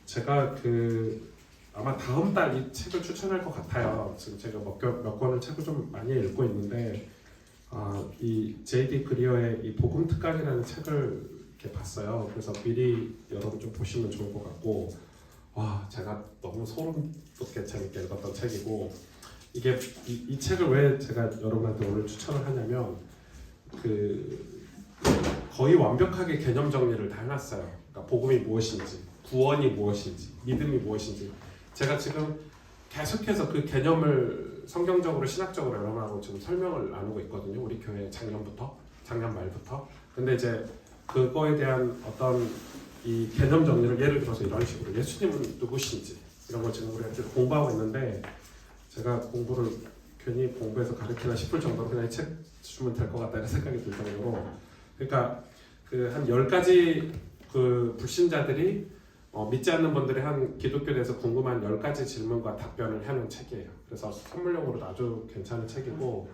제가 아마 다음 달 이 책을 추천할 것 같아요. 지금 제가 몇 권을 책을 좀 많이 읽고 있는데, 이 J.D. 그리어의 이 복음 특강이라는 책을 이렇게 봤어요. 그래서 미리 여러분 좀 보시면 좋을 것 같고, 제가 너무 소름 돋게 재밌게 읽었던 책이고, 이게 이 책을 왜 제가 여러분한테 오늘 추천을 하냐면, 거의 완벽하게 개념 정리를 다 해놨어요. 그러니까 복음이 무엇인지, 구원이 무엇인지, 믿음이 무엇인지. 제가 지금 계속해서 그 개념을 성경적으로 신학적으로 여러분하고 지금 설명을 나누고 있거든요. 우리 교회 작년 말부터. 근데 이제 그거에 대한 어떤 이 개념 정리를 예를 들어서 이런 식으로 예수님은 누구신지 이런 걸 지금 우리가 지금 공부하고 있는데, 제가 공부를 괜히 공부해서 가르치나 싶을 정도로 그냥 이 책 주면 될 것 같다는 생각이 들 정도로, 그러니까 한 10가지 불신자들이 믿지 않는 분들이 한 기독교에 대해서 궁금한 10가지 질문과 답변을 해놓은 책이에요. 그래서 선물용으로도 아주 괜찮은 책이고,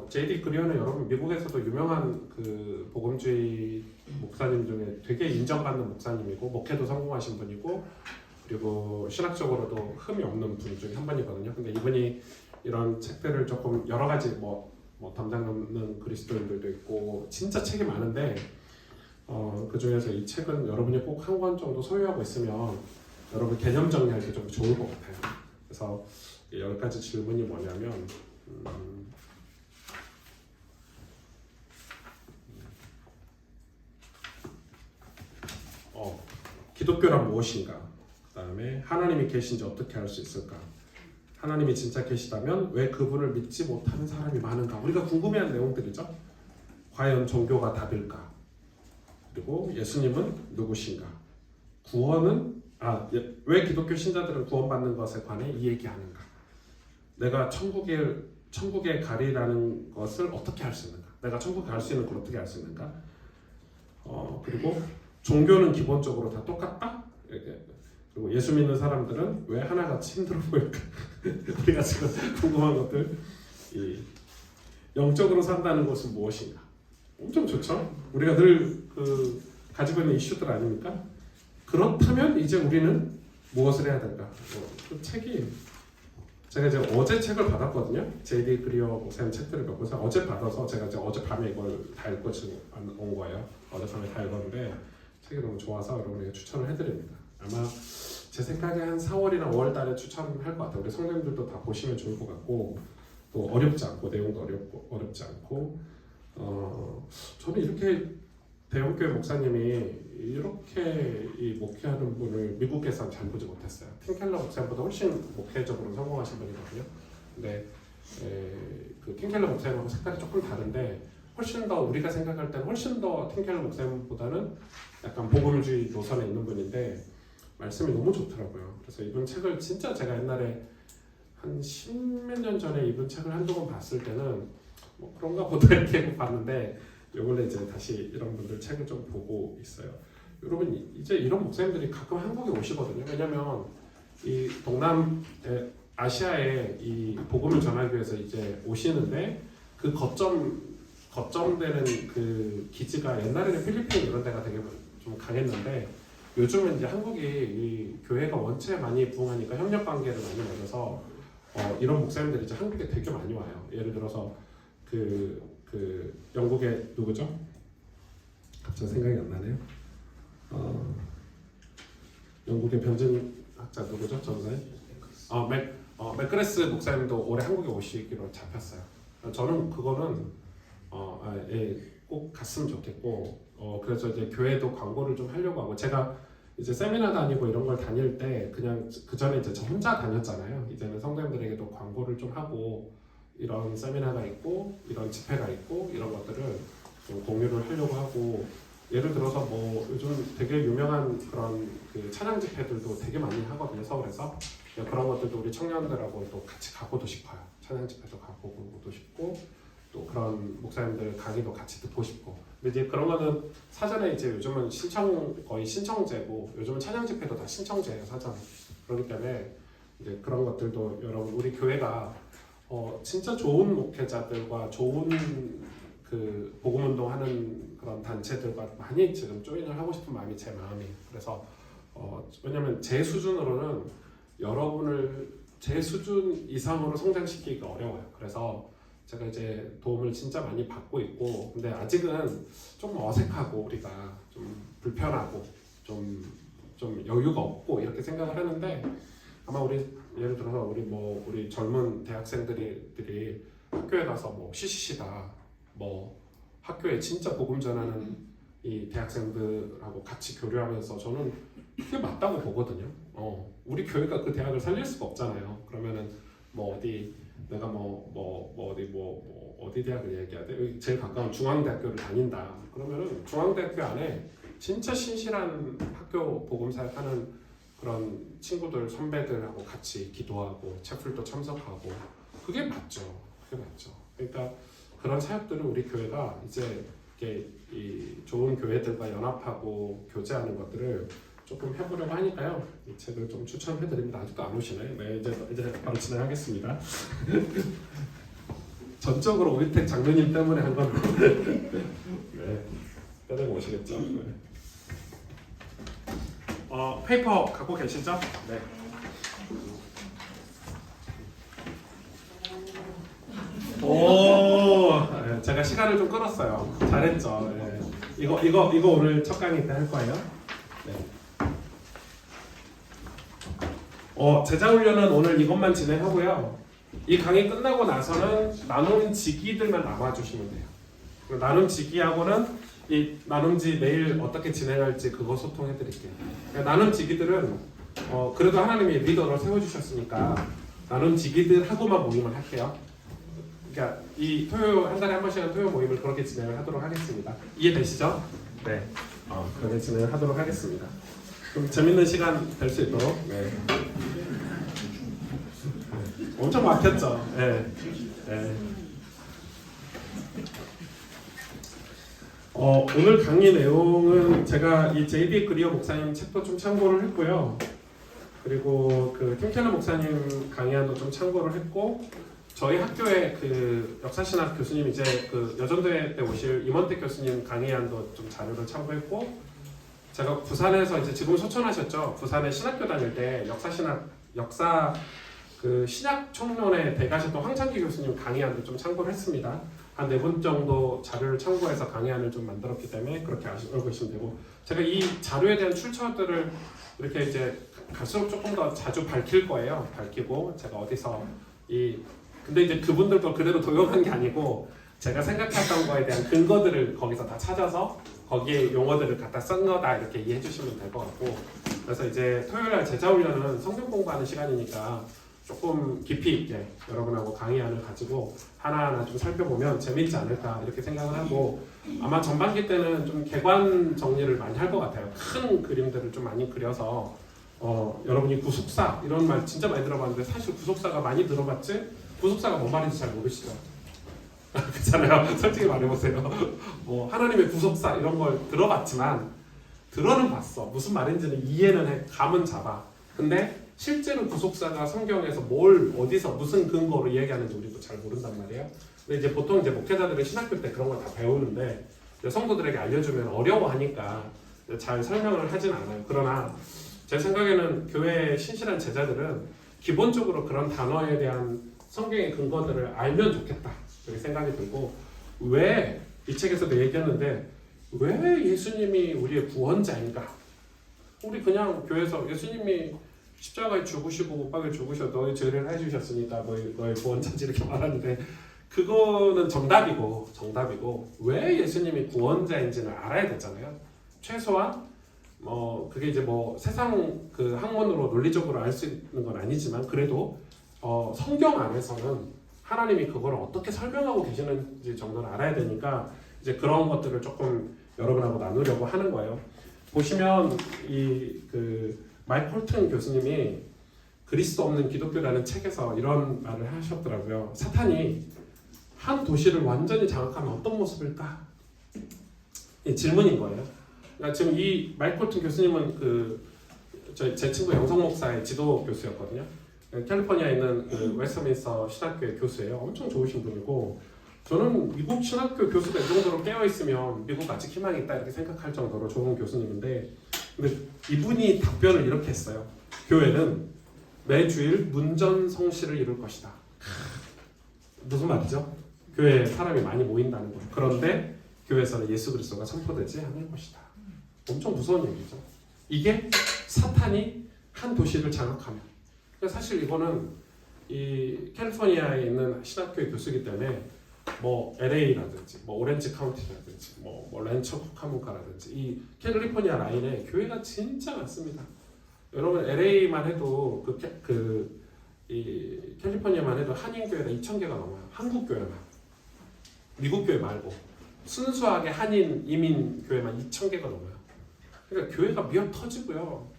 J.D. 그리어는 여러분 미국에서도 유명한 복음주의 목사님 중에 되게 인정받는 목사님이고, 목회도 성공하신 분이고, 그리고 신학적으로도 흠이 없는 분 중에 한 분이거든요. 근데 이분이 이런 책들을 조금 여러 가지 담당 넘는 그리스도인들도 있고 진짜 책이 많은데, 그 중에서 이 책은 여러분이 꼭 한 권 정도 소유하고 있으면 여러분 개념 정리할 때 좀 좋을 것 같아요. 그래서 10가지 질문이 뭐냐면, 기독교란 무엇인가? 그 다음에 하나님이 계신지 어떻게 알 수 있을까? 하나님이 진짜 계시다면 왜 그분을 믿지 못하는 사람이 많은가? 우리가 궁금해하는 내용들이죠. 과연 종교가 답일까? 그리고 예수님은 누구신가? 구원은 왜 기독교 신자들은 구원받는 것에 관해 이 얘기하는가? 내가 천국에 가리라는 것을 어떻게 알 수 있는가? 내가 천국에 갈 수 있는 걸 어떻게 알 수 있는가? 그리고 종교는 기본적으로 다 똑같다? 그리고 예수 믿는 사람들은 왜 하나같이 힘들어 보일까? 우리가 지금 궁금한 것들. 영적으로 산다는 것은 무엇인가? 엄청 좋죠? 우리가 늘 가지고 있는 이슈들 아닙니까? 그렇다면 이제 우리는 무엇을 해야 될까? 그 책이, 제가 이제 어제 책을 받았거든요. J.D. 그리어 목사님 책들을 몇 권 어제 받아서 제가 이제 어젯밤에 이걸 다 읽고 지금 온 거예요. 어젯밤에 다 읽었는데 책이 너무 좋아서 여러분에게 추천을 해드립니다. 아마 제 생각에 한 4월이나 5월 달에 추천할 것 같아요. 우리 성도님들도 다 보시면 좋을 것 같고, 또 어렵지 않고, 내용도 어렵지 않고, 저는 이렇게 대형교회 목사님이 이렇게 목회하는 분을 미국에서 잘 보지 못했어요. 팀 켈러 목사님보다 훨씬 목회적으로 성공하신 분이거든요. 근데 팀 켈러 목사님하고 색깔이 조금 다른데, 훨씬 더 우리가 생각할 때는 훨씬 더 팀 켈러 목사님보다는 약간 복음주의 노선에 있는 분인데 말씀이 너무 좋더라고요. 그래서 이분 책을 진짜 제가 옛날에 한 10몇 년 전에 이분 책을 한두 번 봤을 때는 그런가 보다 이렇게 봤는데, 요번에 이제 다시 이런 분들 책을 좀 보고 있어요. 여러분 이제 이런 목사님들이 가끔 한국에 오시거든요. 왜냐면 이 아시아에 이 복음을 전하기 위해서 이제 오시는데, 그 거점되는 그 기지가 옛날에는 필리핀 이런 데가 되게 좀 강했는데, 요즘은 이제 한국이 이 교회가 원체 많이 부흥하니까 협력 관계를 많이 맺어서 이런 목사님들이 이제 한국에 되게 많이 와요. 예를 들어서 영국의 누구죠? 갑자기 생각이 안 나네요. 영국의 변증학자 누구죠? 전사님? 맥그레스 목사님도 올해 한국에 오시기로 잡혔어요. 저는 그거는 꼭 갔으면 좋겠고, 그래서 이제 교회도 광고를 좀 하려고 하고, 제가 이제 세미나 다니고 이런 걸 다닐 때 그냥 그 전에 이제 저 혼자 다녔잖아요. 이제는 성도님들에게도 광고를 좀 하고, 이런 세미나가 있고 이런 집회가 있고 이런 것들을 좀 공유를 하려고 하고, 예를 들어서 요즘 되게 유명한 그런 찬양 집회들도 되게 많이 하거든요, 서울에서. 그런 것들도 우리 청년들하고 또 같이 가고도 싶어요. 찬양 집회도 가보고도 싶고, 또 그런 목사님들 강의도 같이 듣고 싶고. 근데 이제 그런 거는 사전에 이제 요즘은 거의 신청제고, 요즘은 찬양 집회도 다 신청제예요, 사전에. 그렇기 때문에 이제 그런 것들도 여러분, 우리 교회가 진짜 좋은 목회자들과 좋은 복음운동하는 그런 단체들과 많이 지금 조인을 하고 싶은 마음이 제 마음이에요. 그래서 왜냐면 제 수준으로는 여러분을 제 수준 이상으로 성장시키기가 어려워요. 그래서 제가 이제 도움을 진짜 많이 받고 있고, 근데 아직은 좀 어색하고 우리가 좀 불편하고 좀 여유가 없고 이렇게 생각을 하는데, 아마 우리 예를 들어서 우리 젊은 대학생들이 학교에 가서 뭐 CCC다, 뭐 학교에 진짜 복음 전하는 이 대학생들하고 같이 교류하면서 저는 그게 맞다고 보거든요. 우리 교회가 그 대학을 살릴 수가 없잖아요. 그러면은 뭐 어디 내가 어디 대학을 얘기해야 돼? 여기 제일 가까운 중앙대학교를 다닌다. 그러면은 중앙대학교 안에 진짜 신실한 학교 복음 사역하는 그런 친구들 선배들하고 같이 기도하고 채플도 참석하고 그게 맞죠. 그게 맞죠. 그러니까 그런 사역들을 우리 교회가 이제 이렇게 이 좋은 교회들과 연합하고 교제하는 것들을 조금 해보려고 하니까요. 이 책을 좀 추천해드립니다. 아직도 안 오시네. 네, 이제 바로 진행하겠습니다. 전적으로 오이택 장로님 때문에 한 건데 네, 빼내고 오시겠죠. 네. 페이퍼 갖고 계시죠? 네. 오, 네, 제가 시간을 좀 끌었어요. 잘했죠. 네. 이거 오늘 첫 강의 때 할 거예요. 네. 제자훈련은 오늘 이것만 진행하고요. 이 강의 끝나고 나서는 나눔지기들만 남아주시면 돼요. 나눔지기하고는 이 나눔지 내일 어떻게 진행할지 그거 소통해드릴게요. 나눔지기들은 그래도 하나님이 리더로 세워주셨으니까 나눔지기들하고만 모임을 할게요. 그러니까 이 토요 한 달에 한 번씩 하는 토요 모임을 그렇게 진행을 하도록 하겠습니다. 이해되시죠? 네. 그렇게 진행을 하도록 하겠습니다. 좀 재밌는 시간 될 수 있도록. 네. 엄청 막혔죠. 네. 네. 오늘 강의 내용은 제가 이 J.D. 그리어 목사님 책도 좀 참고를 했고요. 그리고 그 팀켈러 목사님 강의안도 좀 참고를 했고, 저희 학교에 그 역사신학 교수님 이제 그 여전대 때 오실 임원택 교수님 강의안도 좀 자료를 참고했고, 제가 부산에서 이제 지금 소천하셨죠. 부산에 신학교 다닐 때 역사 그 신약 청년에 대가셨던 황창기 교수님 강의안도 좀 참고를 했습니다. 한 4분 정도 자료를 참고해서 강의안을 좀 만들었기 때문에 그렇게 알고 계시면 되고, 제가 이 자료에 대한 출처들을 이렇게 이제 갈수록 조금 더 자주 밝힐 거예요. 밝히고 제가 어디서 근데 이제 그분들도 그대로 도용한 게 아니고 제가 생각했던 거에 대한 근거들을 거기서 다 찾아서 거기에 용어들을 갖다 쓴 거다 이렇게 이해해 주시면 될 것 같고, 그래서 이제 토요일날 제자훈련은 성경 공부하는 시간이니까 조금 깊이 있게 여러분하고 강의안을 가지고 하나하나 좀 살펴보면 재밌지 않을까 이렇게 생각을 하고, 아마 전반기 때는 좀 개관 정리를 많이 할 것 같아요. 큰 그림들을 좀 많이 그려서 여러분이 구속사 이런 말 진짜 많이 들어봤는데 사실 구속사가 많이 들어봤지 구속사가 뭔 말인지 잘 모르시죠? 그렇잖아요. 솔직히 말해보세요. 뭐 하나님의 구속사 이런 걸 들어봤지만 들어는 봤어. 무슨 말인지는 이해는 해. 감은 잡아. 근데 실제로 구속사가 성경에서 뭘 어디서 무슨 근거로 얘기하는지 우리도 잘 모른단 말이에요. 근데 이제 보통 이제 목회자들은 신학교 때 그런 걸 다 배우는데 성도들에게 알려주면 어려워하니까 잘 설명을 하진 않아요. 그러나 제 생각에는 교회의 신실한 제자들은 기본적으로 그런 단어에 대한 성경의 근거들을 알면 좋겠다 그렇게 생각이 들고, 왜 이 책에서도 얘기했는데 왜 예수님이 우리의 구원자인가? 우리 그냥 교회에서 예수님이 십자가에 죽으시고 못 박에 죽으셔 너의 죄를 해주셨으니까 너의 구원자지 이렇게 말하는데, 그거는 정답이고 왜 예수님이 구원자인지는 알아야 되잖아요. 최소한 그게 이제 세상 그 학문으로 논리적으로 알 수 있는 건 아니지만 그래도 성경 안에서는 하나님이 그걸 어떻게 설명하고 계시는지 정도는 알아야 되니까 이제 그런 것들을 조금 여러분하고 나누려고 하는 거예요. 보시면 그 마이크 홀튼 교수님이 그리스도 없는 기독교라는 책에서 이런 말을 하셨더라고요. 사탄이 한 도시를 완전히 장악하면 어떤 모습일까? 이 질문인 거예요. 그러니까 지금 이 마이크 홀튼 교수님은 제 친구 영성 목사의 지도 교수였거든요. 캘리포니아에 있는 그 웨스트민스터 신학교의 교수예요. 엄청 좋으신 분이고, 저는 미국 신학교 교수가 이 정도로 깨어 있으면 미국 아직 희망이 있다 이렇게 생각할 정도로 좋은 교수님인데, 근데 이분이 답변을 이렇게 했어요. 교회는 매주일 문전성시를 이룰 것이다. 무슨 말이죠? 교회에 사람이 많이 모인다는 거예요. 그런데 교회에서는 예수 그리스도가 선포되지 않을 것이다. 엄청 무서운 얘기죠. 이게 사탄이 한 도시를 장악하면. 사실 이거는 이 캘리포니아에 있는 신학교의 교수이기 때문에 뭐 LA라든지 뭐 오렌지 카운티라든지 뭐 렌처 쿠카문카라든지 이 캘리포니아 라인에 교회가 진짜 많습니다. 여러분 LA만 해도 이 캘리포니아만 해도 한인 교회가 2,000개가 넘어요. 한국 교회만. 미국 교회 말고 순수하게 한인 이민 교회만 2,000개가 넘어요. 그러니까 교회가 미어 터지고요.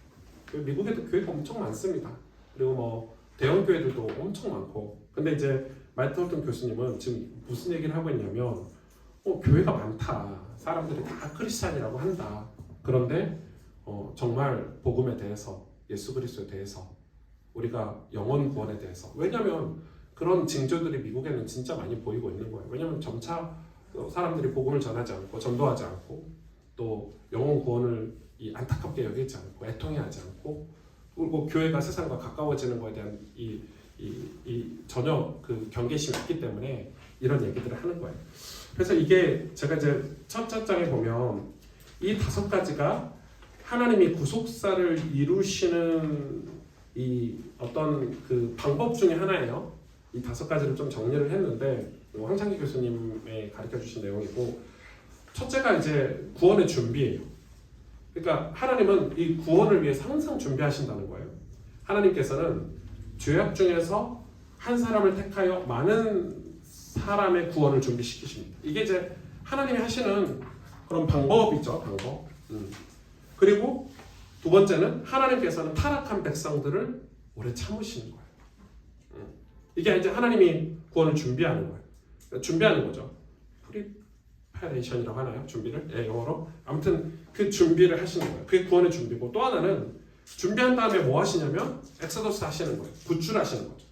미국에도 교회가 엄청 많습니다. 그리고 뭐 대형 교회들도 엄청 많고. 근데 이제 마이클 교수님은 지금 무슨 얘기를 하고 있냐면 교회가 많다. 사람들이 다 크리스찬이라고 한다. 그런데 정말 복음에 대해서 예수 그리스도에 대해서 우리가 영혼 구원에 대해서 왜냐하면 그런 징조들이 미국에는 진짜 많이 보이고 있는 거예요. 왜냐하면 점차 사람들이 복음을 전하지 않고 전도하지 않고 또 영혼 구원을 안타깝게 여기지 않고 애통해하지 않고 그리고 교회가 세상과 가까워지는 것에 대한 이 전혀 그 경계심이 없기 때문에 이런 얘기들을 하는 거예요. 그래서 이게 제가 이제 첫 장에 보면 이 5가지가 하나님이 구속사를 이루시는 이 어떤 그 방법 중에 하나예요. 이 5가지를 좀 정리를 했는데 황창기 교수님의 가르쳐 주신 내용이고 첫째가 이제 구원의 준비예요. 그러니까 하나님은 이 구원을 위해서 항상 준비하신다는 거예요. 하나님께서는 죄악 중에서 한 사람을 택하여 많은 사람의 구원을 준비시키십니다. 이게 이제 하나님이 하시는 그런 방법이죠. 방법. 그리고 두 번째는 하나님께서는 타락한 백성들을 오래 참으시는 거예요. 이게 이제 하나님이 구원을 준비하는 거예요. 준비하는 거죠. 프리패레이션이라고 하나요? 준비를? 예, 영어로. 아무튼 그 준비를 하시는 거예요. 그게 구원의 준비고 또 하나는 준비한 다음에 뭐 하시냐면 엑소더스 하시는 거예요. 구출하시는 거죠.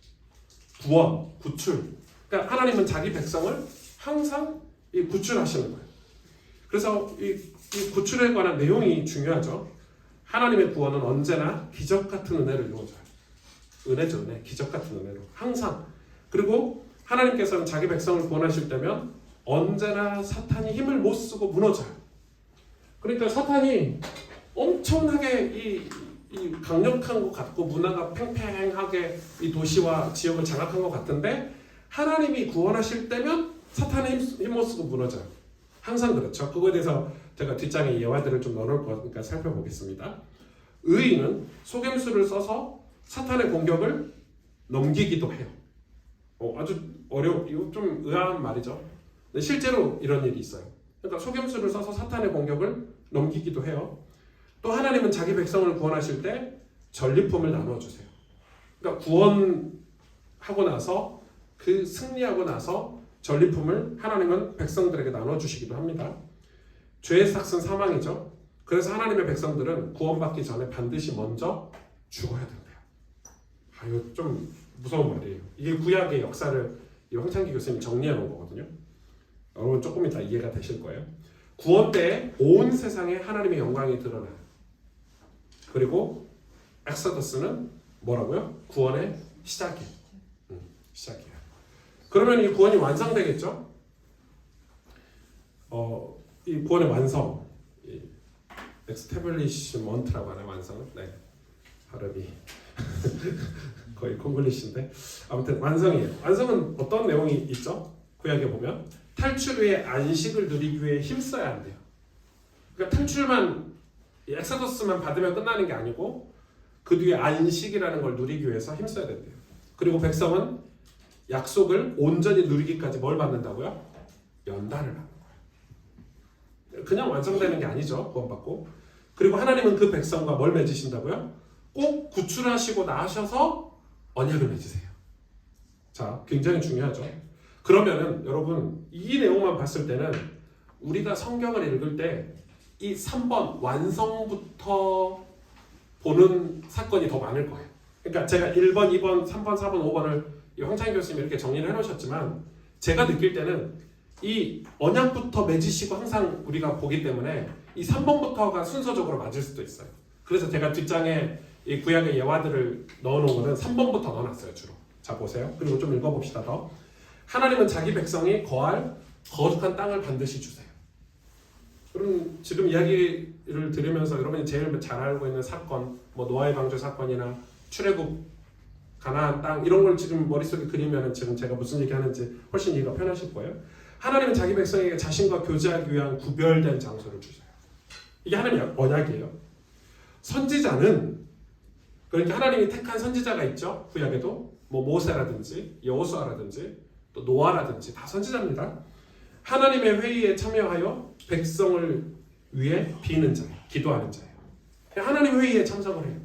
구원, 구출. 그러니까 하나님은 자기 백성을 항상 이 구출하시는 거예요. 그래서 이 구출에 관한 내용이 중요하죠. 하나님의 구원은 언제나 기적 같은 은혜로 이루어져요. 은혜죠, 은혜. 기적 같은 은혜로. 항상. 그리고 하나님께서는 자기 백성을 구원하실 때면 언제나 사탄이 힘을 못 쓰고 무너져요. 그러니까 사탄이 엄청나게 이 강력한 것 같고 문화가 팽팽하게 이 도시와 지역을 장악한 것 같은데 하나님이 구원하실 때면 사탄이 힘 못 쓰고 무너져요. 항상 그렇죠. 그거에 대해서 제가 뒷장에 예화들을 좀 넣어놓을 거니까 살펴보겠습니다. 의인은 속임수를 써서 사탄의 공격을 넘기기도 해요. 아주 이거 좀 의아한 말이죠. 근데 실제로 이런 일이 있어요. 그러니까 속임수를 써서 사탄의 공격을 넘기기도 해요. 또 하나님은 자기 백성을 구원하실 때 전리품을 나눠주세요. 그러니까 구원하고 나서 그 승리하고 나서 전리품을 하나님은 백성들에게 나눠주시기도 합니다. 죄의 삭은 사망이죠. 그래서 하나님의 백성들은 구원받기 전에 반드시 먼저 죽어야 된대요. 이거 좀 무서운 말이에요. 이게 구약의 역사를 황창기 교수님이 정리해 놓은 거거든요. 여러분 조금 이따 이해가 되실 거예요. 구원 때에 온 세상에 하나님의 영광이 드러나요. 그리고 엑소더스는 뭐라고요? 구원의 시작이에요. 시작이에요. 그러면 이 구원이 완성되겠죠? 이 구원의 완성, 엑스태블리시먼트라고 하나요? 완성? 네, 발음이 거의 콩글리시인데 아무튼 완성이에요. 완성은 어떤 내용이 있죠? 구약에 보면 탈출 후에 안식을 누리기 위해 힘써야 한대요. 그러니까 탈출만 엑소더스만 받으면 끝나는 게 아니고 그 뒤에 안식이라는 걸 누리기 위해서 힘써야 된대요. 그리고 백성은 약속을 온전히 누리기까지 뭘 받는다고요? 연단을 받는 거예요. 그냥 완성되는 게 아니죠. 구원받고. 그리고 하나님은 그 백성과 뭘 맺으신다고요? 꼭 구출하시고 나셔서 언약을 맺으세요. 자, 굉장히 중요하죠. 그러면은 여러분 이 내용만 봤을 때는 우리가 성경을 읽을 때 이 3번 완성부터 보는 사건이 더 많을 거예요. 그러니까 제가 1번, 2번, 3번, 4번, 5번을 황창희 교수님이 이렇게 정리를 해놓으셨지만 제가 느낄 때는 이 언약부터 맺으시고 항상 우리가 보기 때문에 이 3번부터가 순서적으로 맞을 수도 있어요. 그래서 제가 뒷장에 이 구약의 예화들을 넣어놓은 거는 3번부터 넣어놨어요 주로. 자 보세요. 그리고 좀 읽어봅시다 더. 하나님은 자기 백성이 거할 거룩한 땅을 반드시 주세요. 그럼 지금 이야기를 들으면서 여러분이 제일 잘 알고 있는 사건, 뭐 노아의 방주 사건이나 출애굽 가나안 땅 이런 걸 지금 머릿속에 그리면은 지금 제가 무슨 얘기하는지 훨씬 이해가 편하실 거예요. 하나님은 자기 백성에게 자신과 교제하기 위한 구별된 장소를 주세요. 이게 하나님의 언약이에요. 선지자는 그러니까 하나님이 택한 선지자가 있죠. 구약에도 뭐 모세라든지 여호수아라든지 또 노아라든지 다 선지자입니다. 하나님의 회의에 참여하여 백성을 위해 비는 자예요. 기도하는 자예요. 하나님 회의에 참석을 해요.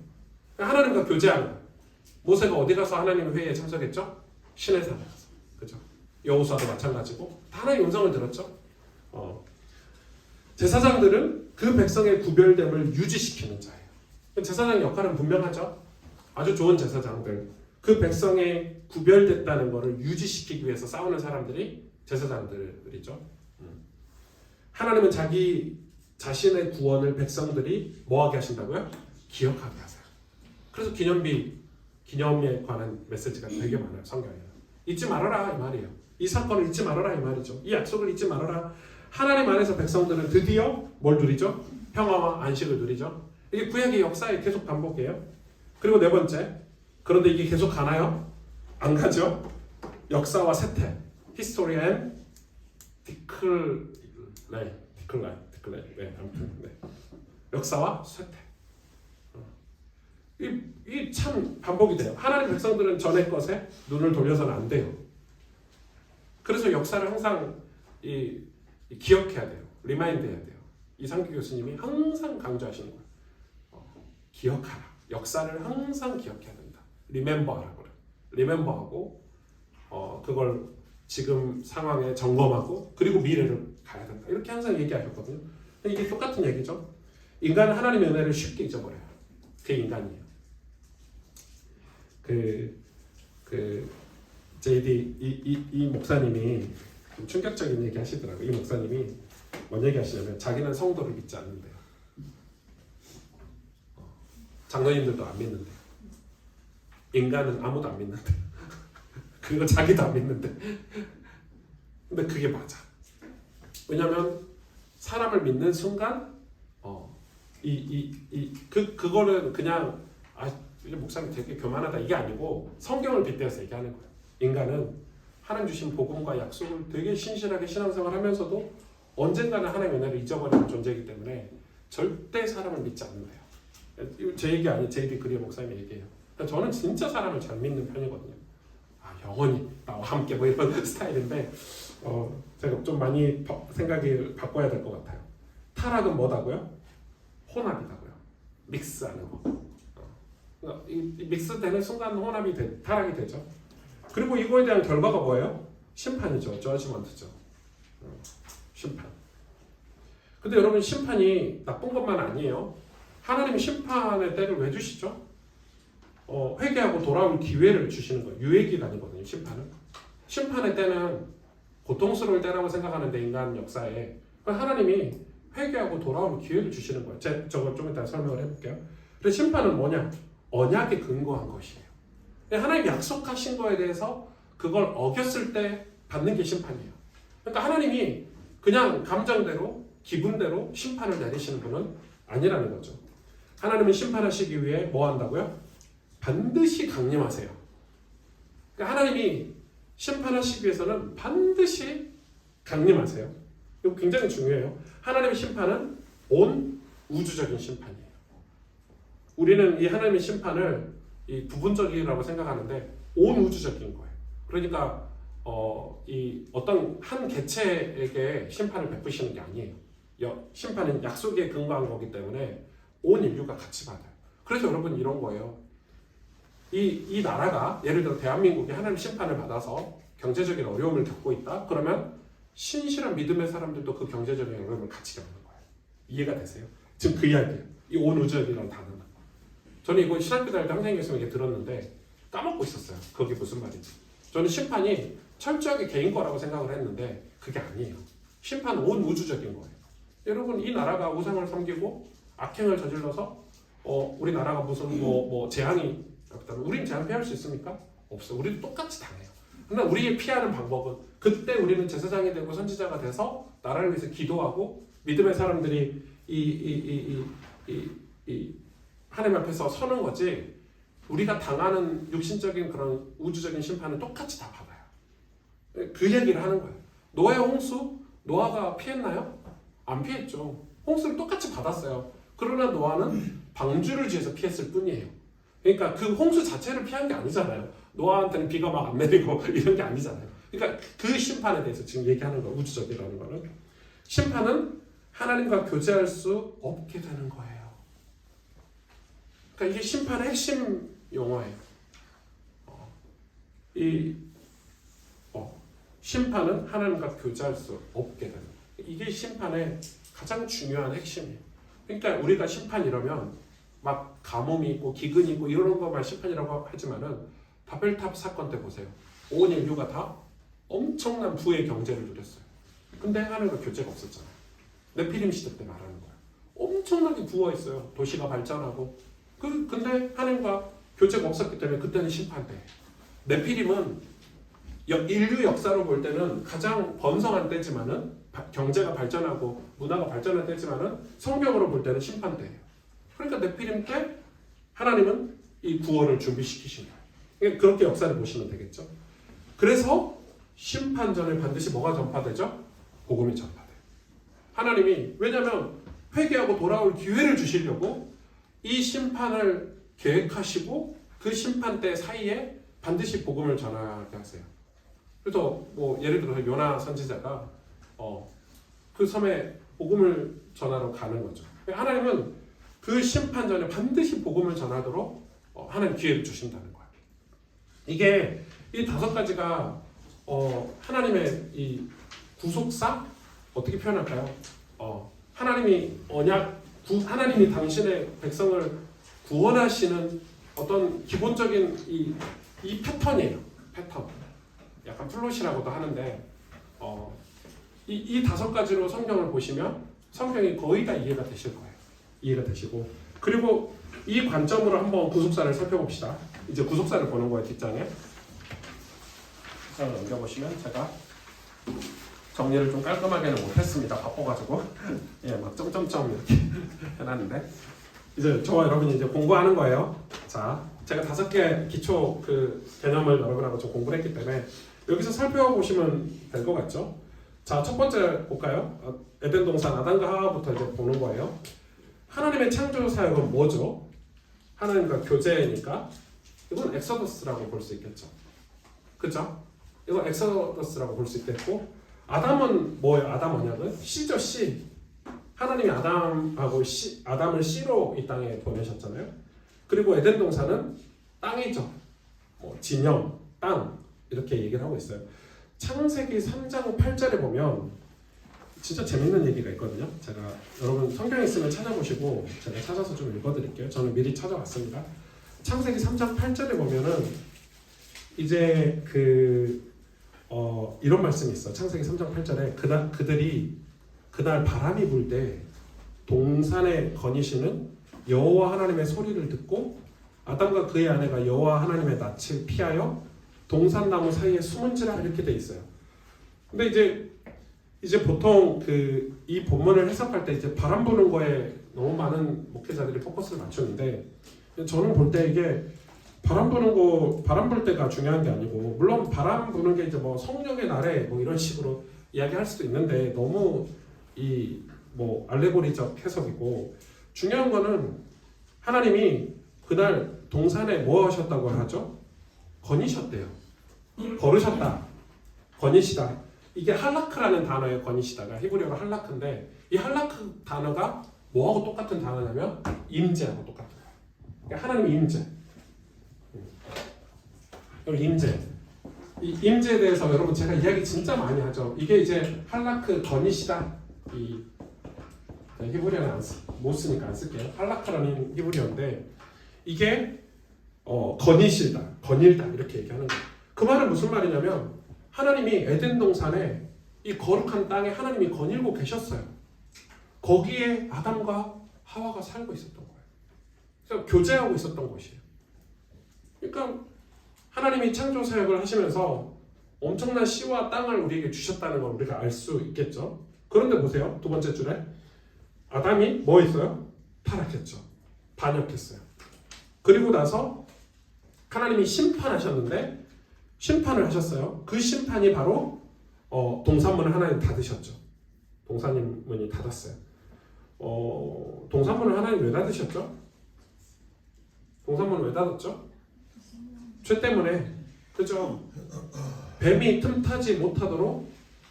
하나님과 교제하는 거예요. 모세가 어디 가서 하나님의 회의에 참석했죠? 시내산에 가서. 그죠? 여호수아도 마찬가지고 다 하나님의 음성을 들었죠. 제사장들은 그 백성의 구별됨을 유지시키는 자예요. 제사장의 역할은 분명하죠. 아주 좋은 제사장들, 그 백성의 구별됐다는 것을 유지시키기 위해서 싸우는 사람들이 제사장들이죠. 하나님은 자기 자신의 구원을 백성들이 뭐하게 하신다고요? 기억하게 하세요. 그래서 기념에 관한 메시지가 되게 많아요. 성경에는. 잊지 말아라 이 말이에요. 이 사건을 잊지 말아라 이 말이죠. 이 약속을 잊지 말아라. 하나님 안에서 백성들은 드디어 뭘 누리죠? 평화와 안식을 누리죠. 이게 구약의 역사에 계속 반복해요. 그리고 네 번째, 그런데 이게 계속 가나요? 안 가죠. 역사와 쇠퇴, History and Decline. 네, 아무튼 네. 역사와 쇠퇴. 이 참 반복이 돼요. 하나님 백성들은 전의 것에 눈을 돌려서는 안 돼요. 그래서 역사를 항상 기억해야 돼요. 리마인드해야 돼요. 이상규 교수님이 항상 강조하시는 거예요. 기억하라. 역사를 항상 기억해야 된다. 리멤버하라고 그래요. 리멤버하고 그걸 지금 상황에 점검하고 그리고 미래를 가야 된다. 이렇게 항상 얘기하셨거든요. 이게 똑같은 얘기죠. 인간은 하나님의 은혜를 쉽게 잊어버려요. 그게 인간이에요. JD 이 목사님이 좀 충격적인 얘기 하시더라고요. 이 목사님이 뭔 얘기 하시냐면 자기는 성도를 믿지 않는데요. 장로님들도 안 믿는데 인간은 아무도 안 믿는데 그리고 자기도 안 믿는데 근데 그게 맞아. 왜냐하면 사람을 믿는 순간 그거는 그냥 목사님 되게 교만하다 이게 아니고 성경을 빗대어서 얘기하는 거예요. 인간은 하나님 주신 복음과 약속을 되게 신실하게 신앙생활하면서도 언젠가는 하나님의 은혜를 잊어버리는 존재이기 때문에 절대 사람을 믿지 않는데요. 제 얘기 아니에요. 제이디 그리어 목사님의 얘기예요. 그러니까 저는 진짜 사람을 잘 믿는 편이거든요. 영원히 나와 함께 뭐 이런 스타일인데 제가 좀 많이 생각을 바꿔야 될 것 같아요. 타락은 뭐다고요? 혼합이다고요. 믹스하는 거. 그러니까 이 믹스되는 순간 타락이 되죠. 그리고 이거에 대한 결과가 뭐예요? 심판이죠. 저지먼트죠. 심판. 근데 여러분 심판이 나쁜 것만 아니에요. 하나님이 심판의 때를 왜 주시죠? 회개하고 돌아올 기회를 주시는 거예요. 유예 기간이거든요. 심판의 때는 고통스러울 때라고 생각하는데 인간 역사에 하나님이 회개하고 돌아올 기회를 주시는 거예요. 저거 좀 이따 설명을 해볼게요. 근데 심판은 뭐냐? 언약에 근거한 것이에요. 하나님이 약속하신 거에 대해서 그걸 어겼을 때 받는 게 심판이에요. 그러니까 하나님이 그냥 감정대로 기분대로 심판을 내리시는 분은 아니라는 거죠. 하나님은 심판하시기 위해 뭐 한다고요? 반드시 강림하세요. 그러니까 하나님이 심판하시기 위해서는 반드시 강림하세요. 이거 굉장히 중요해요. 하나님의 심판은 온 우주적인 심판이에요. 우리는 이 하나님의 심판을 이 부분적이라고 생각하는데 온 우주적인 거예요. 그러니까 이 어떤 한 개체에게 심판을 베푸시는 게 아니에요. 심판은 약속에 근거한 거기 때문에 온 인류가 같이 받아요. 그래서 여러분 이런 거예요. 이 나라가 예를 들어 대한민국이 하나님 심판을 받아서 경제적인 어려움을 겪고 있다. 그러면 신실한 믿음의 사람들도 그 경제적인 어려움을 같이 겪는 거예요. 이해가 되세요? 지금 그 이야기예요. 이 온 우주적이라는 단어는. 저는 이거 신학교 다닐 때 항상 교수님에게 들었는데 까먹고 있었어요. 그게 무슨 말인지. 저는 심판이 철저하게 개인 거라고 생각을 했는데 그게 아니에요. 심판은 온 우주적인 거예요. 여러분 이 나라가 우상을 섬기고 악행을 저질러서 우리나라가 무슨 뭐 재앙이 없다면 우린 재앙 피할 수 있습니까? 없어. 우리도 똑같이 당해요. 그러나 우리의 피하는 방법은 그때 우리는 제사장이 되고 선지자가 돼서 나라를 위해서 기도하고 믿음의 사람들이 이 하나님 앞에서 서는 거지. 우리가 당하는 육신적인 그런 우주적인 심판은 똑같이 다 받아요. 그 얘기를 하는 거예요. 노아의 홍수, 노아가 피했나요? 안 피했죠. 홍수를 똑같이 받았어요. 그러나 노아는 방주를 지어서 피했을 뿐이에요. 그러니까 그 홍수 자체를 피한 게 아니잖아요. 노아한테는 비가 막 안 내리고 이런 게 아니잖아요. 그러니까 그 심판에 대해서 지금 얘기하는 거예요. 우주적이라는 거는. 심판은 하나님과 교제할 수 없게 되는 거예요. 그러니까 이게 심판의 핵심 용어예요. 심판은 하나님과 교제할 수 없게 되는 거예요. 이게 심판의 가장 중요한 핵심이에요. 그러니까 우리가 심판 이러면 막 가뭄이 있고 기근이 있고 이런 것만 심판이라고 하지만은 바벨탑 사건 때 보세요. 온 인류가 다 엄청난 부의 경제를 누렸어요. 근데 하나님과 교제가 없었잖아요. 네피림 시대 때 말하는 거예요. 엄청나게 부어있어요. 도시가 발전하고. 근데 하나님과 교제가 없었기 때문에 그때는 심판돼요. 네피림은 인류 역사로 볼 때는 가장 번성한 때지만은 경제가 발전하고 문화가 발전한 때지만은 성경으로 볼 때는 심판때예요. 그러니까 네피림 때 하나님은 이 구원을 준비시키신 거예요. 그렇게 역사를 보시면 되겠죠. 그래서 심판 전에 반드시 뭐가 전파되죠? 복음이 전파돼요. 하나님이 왜냐하면 회개하고 돌아올 기회를 주시려고 이 심판을 계획하시고 그 심판 때 사이에 반드시 복음을 전하게 하세요. 그래서 뭐 예를 들어서 요나 선지자가 그 섬에 복음을 전하러 가는 거죠. 하나님은 그 심판 전에 반드시 복음을 전하도록 하나님 기회를 주신다는 거예요. 이게 이 5가지가 하나님의 이 구속사 어떻게 표현할까요? 하나님이 하나님이 당신의 백성을 구원하시는 어떤 기본적인 이 패턴이에요. 패턴. 약간 플롯이라고도 하는데 이 5가지로 성경을 보시면 성경이 거의 다 이해가 되실 거예요. 이해가 되시고 그리고 이 관점으로 한번 구속사를 살펴봅시다. 이제 구속사를 보는 거예요. 뒷장에 구속사를 넘겨보시면 제가 정리를 좀 깔끔하게는 못했습니다. 바빠가지고 막 점점점 이렇게 해놨는데 이제 저와 여러분이 이제 공부하는 거예요. 자, 제가 5개 기초 그 개념을 여러분하고 좀 공부를 했기 때문에 여기서 살펴보시면 될 것 같죠? 자, 첫 번째 볼까요? 에덴 동산 아담과 하와부터 이제 보는 거예요. 하나님의 창조 사역은 뭐죠? 하나님과 교제니까 이건 엑소더스라고 볼 수 있겠죠. 그죠? 이건 엑소더스라고 볼 수 있겠고 아담은 뭐예요? 아담 언약은 씨죠, 씨. 하나님이 아담을 씨로 이 땅에 보내셨잖아요. 그리고 에덴 동산은 땅이죠. 진영, 땅 이렇게 얘기를 하고 있어요. 창세기 3장 8절에 보면 진짜 재밌는 얘기가 있거든요. 제가 여러분 성경 있으면 찾아보시고 제가 찾아서 좀 읽어드릴게요. 저는 미리 찾아왔습니다. 창세기 3장 8절에 보면은 이제 이런 말씀이 있어. 창세기 3장 8절에 그들이 그날 바람이 불 때 동산에 거니시는 여호와 하나님의 소리를 듣고 아담과 그의 아내가 여호와 하나님의 낯을 피하여 동산나무 사이에 숨은지라 이렇게 돼 있어요. 근데 이제 보통 이 본문을 해석할 때 이제 바람 부는 거에 너무 많은 목회자들이 포커스를 맞추는데 저는 볼 때 이게 바람 불 때가 중요한 게 아니고 물론 바람 부는 게 이제 뭐 성령의 날에 뭐 이런 식으로 이야기할 수도 있는데 너무 알레고리적 해석이고 중요한 거는 하나님이 그날 동산에 뭐 하셨다고 하죠? 거니셨대요. 걸으셨다. 거니시다. 이게 할라크라는 단어의 거니시다가 히브리어로 할라크인데 이 할라크 단어가 뭐하고 똑같은 단어냐면 임재하고 똑같은 거예요. 그러니까 하나님의 임재. 임재. 이 임재에 대해서 여러분 제가 이야기 진짜 많이 하죠. 이게 이제 할라크 거니시다. 이 히브리어는 못 쓰니까 안 쓸게요. 할라크라는 히브리어인데 이게 거닐다 이렇게 얘기하는 거예요. 그 말은 무슨 말이냐면 하나님이 에덴 동산에 이 거룩한 땅에 하나님이 거닐고 계셨어요. 거기에 아담과 하와가 살고 있었던 거예요. 그래서 교제하고 있었던 곳이에요. 그러니까 하나님이 창조 사역을 하시면서 엄청난 씨와 땅을 우리에게 주셨다는 걸 우리가 알 수 있겠죠. 그런데 보세요. 두 번째 줄에 아담이 뭐 했어요? 타락했죠. 반역했어요. 그리고 나서 하나님이 심판하셨는데 심판을 하셨어요. 그 심판이 바로 동산문을 하나님 닫으셨죠. 동산문이 닫았어요. 동산문을 하나님 왜 닫으셨죠? 동산문을 왜 닫았죠? 죄 때문에. 그죠? 뱀이 틈타지 못하도록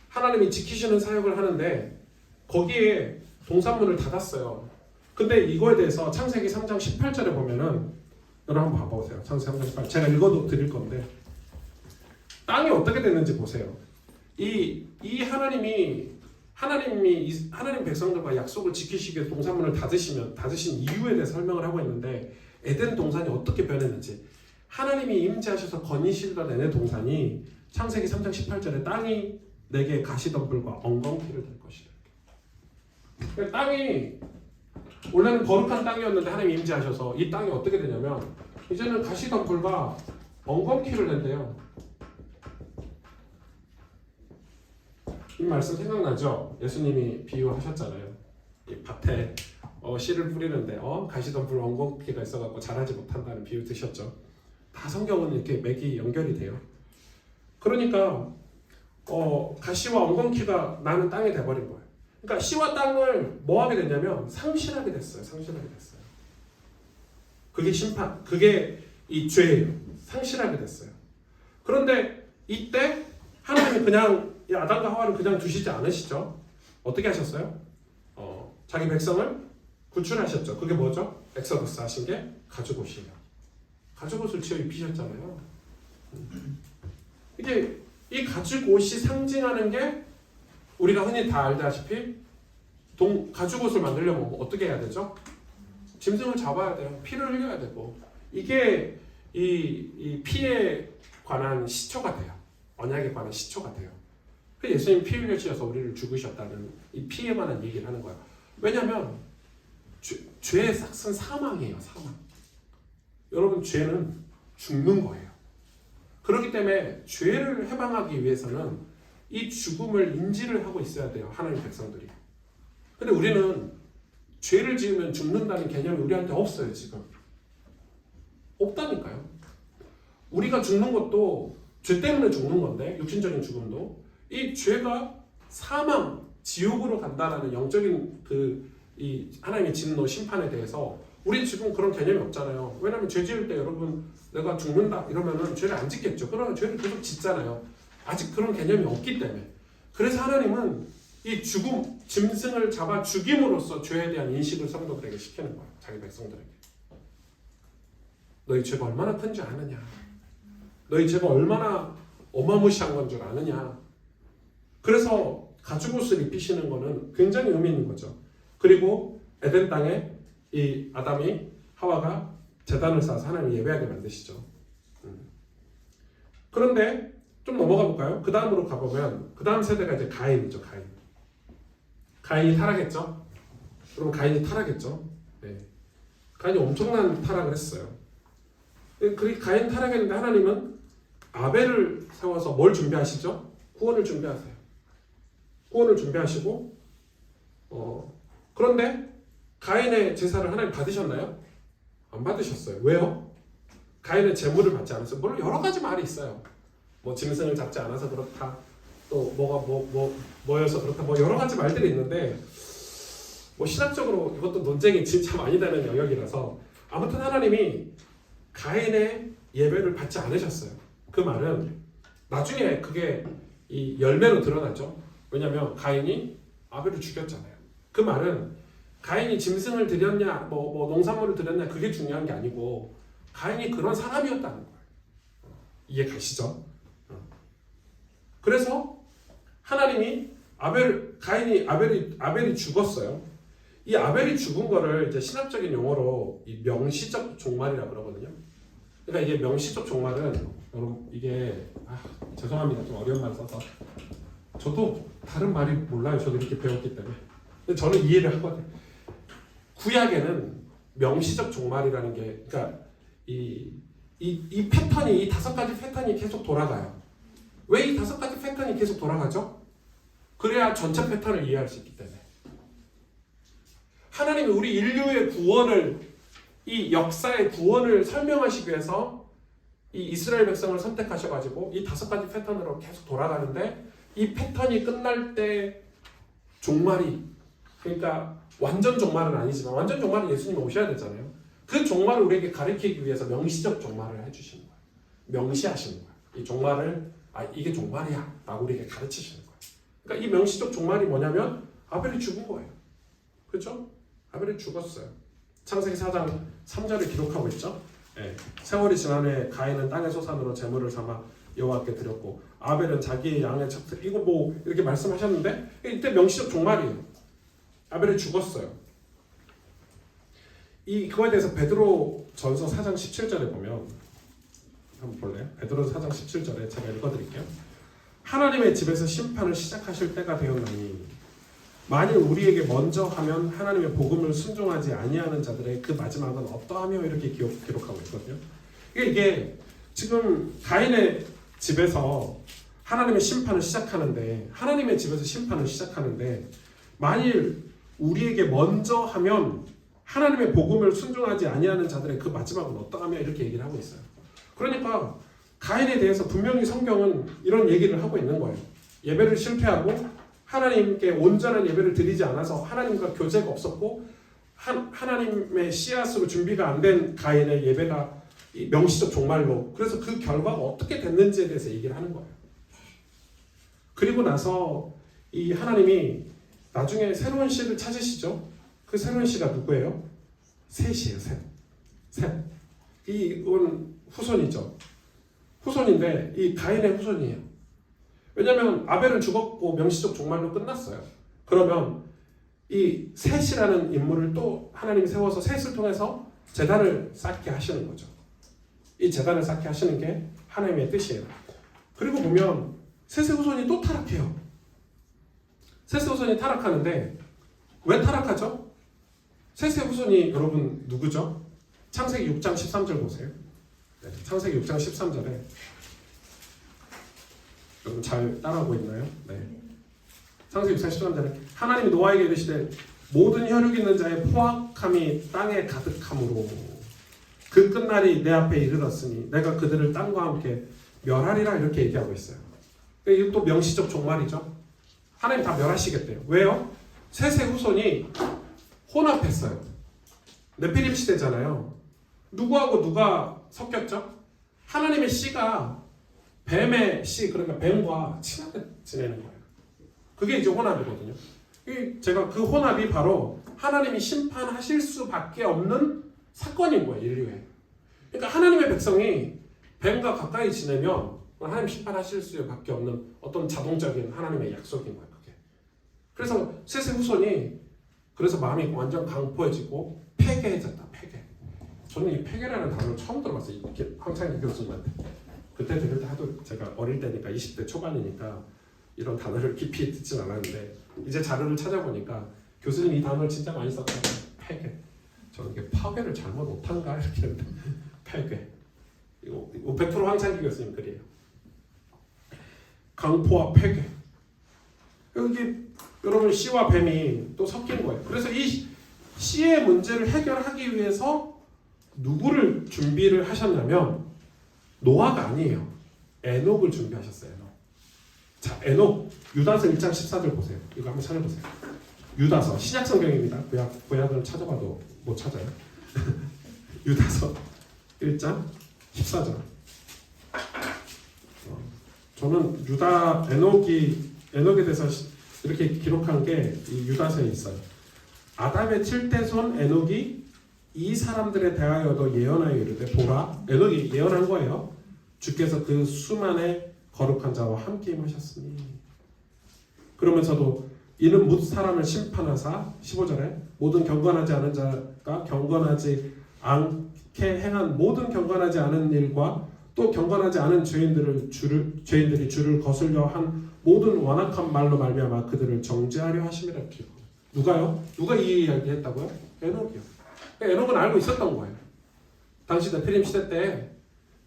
하나님이 지키시는 사역을 하는데 거기에 동산문을 닫았어요. 근데 이거에 대해서 창세기 3장 18절에 보면은 여러분 한번 봐보세요. 창세기 3장 18절 제가 읽어 드릴 건데 땅이 어떻게 됐는지 보세요. 이 하나님 백성들과 약속을 지키시기 위해 동산문을 닫으신 이유에 대해 설명을 하고 있는데 에덴 동산이 어떻게 변했는지 하나님이 임재하셔서 거니시던 에덴 동산이 창세기 3장 18절에 땅이 내게 가시덤불과 엉겅퀴를 될 것이다. 그러니까 땅이 원래는 거룩한 땅이었는데 하나님이 임재하셔서 이 땅이 어떻게 되냐면 이제는 가시덤불과 엉겅퀴를 낸대요. 이 말씀 생각나죠? 예수님이 비유하셨잖아요. 이 밭에 씨를 뿌리는데 가시덤불 엉겅퀴가 있어갖고 자라지 못한다는 비유 드셨죠? 다 성경은 이렇게 맥이 연결이 돼요. 그러니까 가시와 엉겅퀴가 나는 땅이 돼버린 거예요. 그러니까 씨와 땅을 뭐 하게 됐냐면 상실하게 됐어요. 그게 심판, 그게 이 죄예요. 상실하게 됐어요. 그런데 이때 하나님이 그냥 이 아담과 하와를 그냥 두시지 않으시죠. 어떻게 하셨어요? 자기 백성을 구출하셨죠. 그게 뭐죠? 엑소더스 하신 게 가죽옷이에요. 가죽옷을 지어 입히셨잖아요. 이게 이 가죽옷이 상징하는 게 우리가 흔히 다 알다시피 가죽옷을 만들려면 어떻게 해야 되죠? 짐승을 잡아야 돼요. 피를 흘려야 되고 이게 이 피에 관한 시초가 돼요. 언약에 관한 시초가 돼요. 그 예수님 피 흘려주셔서 우리를 죽으셨다는 이 피에 관한 얘기를 하는 거예요. 왜냐하면 죄의 삭은 사망이에요. 사망. 여러분 죄는 죽는 거예요. 그렇기 때문에 죄를 해방하기 위해서는 이 죽음을 인지를 하고 있어야 돼요. 하나님 백성들이. 근데 우리는 죄를 지으면 죽는다는 개념이 우리한테 없어요. 지금. 없다니까요. 우리가 죽는 것도 죄 때문에 죽는 건데 육신적인 죽음도 이 죄가 사망, 지옥으로 간다라는 영적인 이 하나님의 진노, 심판에 대해서 우리 지금 그런 개념이 없잖아요. 왜냐하면 죄 지을 때 여러분 내가 죽는다 이러면은 죄를 안 짓겠죠. 그러면 죄를 계속 짓잖아요. 아직 그런 개념이 없기 때문에. 그래서 하나님은 이 죽음, 짐승을 잡아 죽임으로써 죄에 대한 인식을 성도들에게 시키는 거예요. 자기 백성들에게. 너희 죄가 얼마나 큰 줄 아느냐. 너희 죄가 얼마나 어마무시한 건 줄 아느냐. 그래서 가죽옷을 입히시는 거는 굉장히 의미 있는 거죠. 그리고 에덴 땅에 이 아담이 하와가 제단을 쌓아서 하나님을 예배하게 만드시죠. 그런데 좀 넘어가 볼까요? 그 다음으로 가보면 그 다음 세대가 이제 가인이죠. 가인이 타락했죠. 여러분 가인이 타락했죠. 네. 가인이 엄청난 타락을 했어요. 그 가인 타락했는데 하나님은 아벨을 세워서 뭘 준비하시죠? 구원을 준비하세요. 구원을 준비하시고 그런데 가인의 제사를 하나님 받으셨나요? 안 받으셨어요. 왜요? 가인의 제물을 받지 않았어요. 물론 여러 가지 말이 있어요. 뭐 짐승을 잡지 않아서 그렇다. 또 뭐가 뭐여서 그렇다. 뭐 여러 가지 말들이 있는데 뭐 신학적으로 이것도 논쟁이 진짜 많이 되는 영역이라서 아무튼 하나님이 가인의 예배를 받지 않으셨어요. 그 말은 나중에 그게 이 열매로 드러나죠. 왜냐하면 가인이 아벨을 죽였잖아요. 그 말은 가인이 짐승을 드렸냐, 뭐 농산물을 드렸냐 그게 중요한 게 아니고 가인이 그런 사람이었다는 거예요. 이해 가시죠? 그래서 하나님이 아벨이 죽었어요. 이 아벨이 죽은 거를 이제 신학적인 용어로 이 명시적 종말이라고 그러거든요. 그러니까 이게 명시적 종말은 여러분 이게 죄송합니다. 좀 어려운 말 써서 저도 다른 말이 몰라요. 저도 이렇게 배웠기 때문에. 근데 저는 이해를 하거든요. 구약에는 명시적 종말이라는 게, 그러니까 이 패턴이, 이 5가지 패턴이 계속 돌아가요. 왜 이 5가지 패턴이 계속 돌아가죠? 그래야 전체 패턴을 이해할 수 있기 때문에. 하나님이 우리 인류의 구원을, 이 역사의 구원을 설명하시기 위해서 이 이스라엘 백성을 선택하셔가지고 이 5가지 패턴으로 계속 돌아가는데, 이 패턴이 끝날 때 종말이, 그러니까 완전 종말은 아니지만, 완전 종말은 예수님이 오셔야 되잖아요. 그 종말을 우리에게 가르치기 위해서 명시적 종말을 해주시는 거예요. 명시하시는 거예요. 이 종말을, 이게 종말이야 라고 우리에게 가르치시는 거예요. 그러니까 이 명시적 종말이 뭐냐면 아벨이 죽은 거예요. 그렇죠? 아벨이 죽었어요. 창세기 4장 3절을 기록하고 있죠. 예. 세월이 지나매 가인은 땅의 소산으로 제물을 삼아 여호와께 드렸고 아벨은 자기의 양의 척들, 이거 뭐 이렇게 말씀하셨는데 이때 명시적 종말이에요. 아벨이 죽었어요. 그거에 대해서 베드로 전서 4장 17절에 보면, 한번 볼래요? 베드로 4장 17절에 제가 읽어드릴게요. 하나님의 집에서 심판을 시작하실 때가 되었나니 만일 우리에게 먼저 하면 하나님의 복음을 순종하지 아니하는 자들의 그 마지막은 어떠하며, 이렇게 기록하고 있거든요. 이게 지금 가인의 집에서 하나님의 심판을 시작하는데, 하나님의 집에서 심판을 시작하는데 만일 우리에게 먼저 하면 하나님의 복음을 순종하지 아니하는 자들의 그 마지막은 어떠하며, 이렇게 얘기를 하고 있어요. 그러니까 가인에 대해서 분명히 성경은 이런 얘기를 하고 있는 거예요. 예배를 실패하고 하나님께 온전한 예배를 드리지 않아서 하나님과 교제가 없었고 하나님의 씨앗으로 준비가 안 된 가인의 예배가 명시적 종말로, 그래서 그 결과가 어떻게 됐는지에 대해서 얘기를 하는 거예요. 그리고 나서 이 하나님이 나중에 새로운 씨를 찾으시죠. 그 새로운 씨가 누구예요? 셋이에요. 셋. 이건 후손이죠. 후손인데 이 가인의 후손이에요. 왜냐하면 아벨은 죽었고 명시적 종말로 끝났어요. 그러면 이 셋이라는 인물을 또 하나님이 세워서 셋을 통해서 제단을 쌓게 하시는 거죠. 이 제단을 쌓게 하시는 게 하나님의 뜻이에요. 그리고 보면 셋의 후손이 또 타락해요. 셋의 후손이 타락하는데 왜 타락하죠? 셋의 후손이 여러분 누구죠? 창세기 6장 13절 보세요. 네, 창세기 6장 13절에 여러분 잘 따라하고 있나요? 네. 창세기 6장 13절에 하나님이 노아에게 이르시되 모든 혈육 있는 자의 포악함이 땅에 가득함으로 그 끝날이 내 앞에 이르렀으니 내가 그들을 땅과 함께 멸하리라, 이렇게 얘기하고 있어요. 이게 또 명시적 종말이죠. 하나님 다 멸하시겠대요. 왜요? 셋의 후손이 혼합했어요. 네피림 시대잖아요. 누구하고 누가 섞였죠? 하나님의 씨가 뱀의 씨, 그러니까 뱀과 친하게 지내는 거예요. 그게 이제 혼합이거든요. 제가 그 혼합이 바로 하나님이 심판하실 수밖에 없는 사건인 거예요, 인류에. 그러니까 하나님의 백성이 뱀과 가까이 지내면 하나님 심판하실 수밖에 없는 어떤 자동적인 하나님의 약속인 거예요, 그게. 그래서 셋의 후손이 그래서 마음이 완전 강포해지고 폐괴해졌다, 폐괴. 저는 이 폐괴라는 단어를 처음 들어봤어요, 황창기 교수님한테. 그때 들을 때 하도 제가 어릴 때니까 20대 초반이니까 이런 단어를 깊이 듣진 않았는데 이제 자료를 찾아보니까 교수님이 이 단어를 진짜 많이 썼거든요. 폐괴. 저는 이게 파괴를 잘못 못한가 이렇게 했는데 폐괴. 이거 100% 황창기 교수님 글이에요. 강포와 폐괴. 여기 여러분 씨와 뱀이 또 섞인 거예요. 그래서 이 씨의 문제를 해결하기 위해서 누구를 준비를 하셨냐면 노아가 아니에요. 에녹을 준비하셨어요. 자, 에녹 유다서 1장 14절 보세요. 이거 한번 찾아보세요. 유다서 신약 성경입니다. 구약은 찾아봐도 못 찾아요. 유다서 1장 14절. 저는 에녹에 대해서 이렇게 기록한 게 이 유다서에 있어요. 아담의 7대손 에녹이 이 사람들에 대하여도 예언하여 이르되 보라, 에녹이 예언한 거예요. 주께서 그 수만의 거룩한 자와 함께 임하셨으니. 그러면서도 이는 뭇 사람을 심판하사 15절에 모든 경건하지 않은 자가 경건하지 않게 행한 모든 경건하지 않은 일과 또 경건하지 않은 죄인들이 주를 거슬려 한 모든 완악한 말로 말미암아 그들을 정죄하려 하심이라 이렇게. 누가요? 누가 이 이야기했다고요? 에녹이요. 에녹은 알고 있었던 거예요. 당시 네피림 시대 때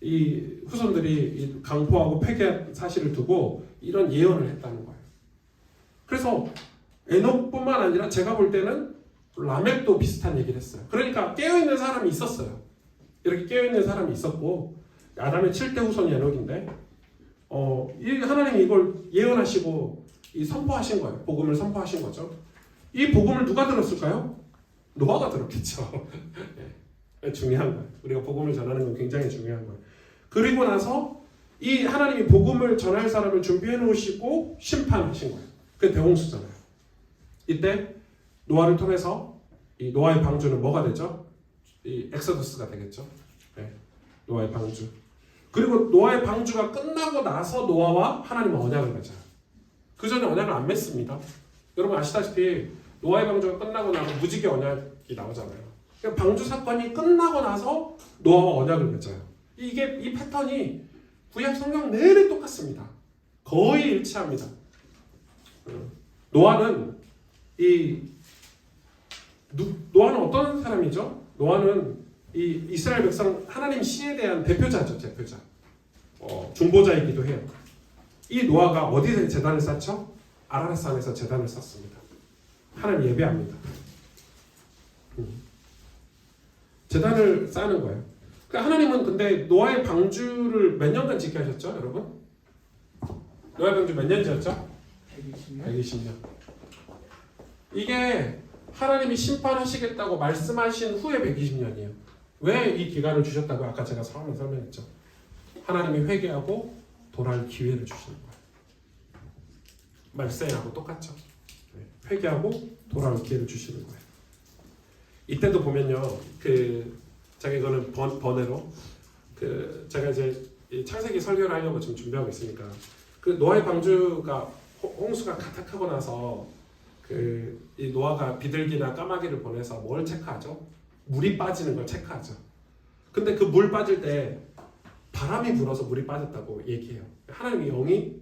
이 후손들이 이 강포하고 폐기한 사실을 두고 이런 예언을 했다는 거예요. 그래서 에녹뿐만 아니라 제가 볼 때는 라멕도 비슷한 얘기를 했어요. 그러니까 깨어있는 사람이 있었어요. 이렇게 깨어있는 사람이 있었고 아담의 7대 후손이 에녹인데 이 하나님이 이걸 예언하시고 이 선포하신 거예요. 복음을 선포하신 거죠. 이 복음을 누가 들었을까요? 노아가 들었겠죠. 네, 중요한 거예요. 우리가 복음을 전하는 건 굉장히 중요한 거예요. 그리고 나서 이 하나님이 복음을 전할 사람을 준비해 놓으시고 심판하신 거예요. 그게 대홍수잖아요. 이때 노아를 통해서 이 노아의 방주는 뭐가 되죠? 이 엑소더스가 되겠죠. 네, 노아의 방주. 그리고 노아의 방주가 끝나고 나서 노아와 하나님은 언약을 맺어요. 그 전에 언약을 안 맺습니다. 여러분 아시다시피 노아의 방주가 끝나고 나서 무지개 언약이 나오잖아요. 그러니까 방주 사건이 끝나고 나서 노아와 언약을 맺어요. 이 패턴이 구약 성경 내내 똑같습니다. 거의 일치합니다. 노아는 노아는 어떤 사람이죠? 노아는 이 이스라엘 백성 하나님 시에 대한 대표자죠, 대표자. 중보자이기도 해요. 이 노아가 어디서 제단을 쌓죠? 아라랏산에서 제단을 쌓습니다. 하나님 예배합니다. 제단을 쌓는 거예요. 그러니까 하나님은 근데 노아의 방주를 몇 년간 지켜 하셨죠, 여러분? 노아의 방주 몇 년 지었죠? 120년. 이게 하나님이 심판하시겠다고 말씀하신 후에 120년이에요. 왜 이 기간을 주셨다고 아까 제가 처음에 설명했죠. 하나님이 회개하고 돌아올 기회를 주시는 거예요. 말세하고 똑같죠. 회개하고 돌아올 기회를 주시는 거예요. 이때도 보면요, 제가 이거는 번외로 제가 이제 창세기 설교를 하려고 지금 준비하고 있으니까 노아의 방주가 홍수가 가득하고 나서 이 노아가 비둘기나 까마귀를 보내서 뭘 체크하죠? 물이 빠지는 걸 체크하죠. 근데 그 물 빠질 때 바람이 불어서 물이 빠졌다고 얘기해요. 하나님의 영이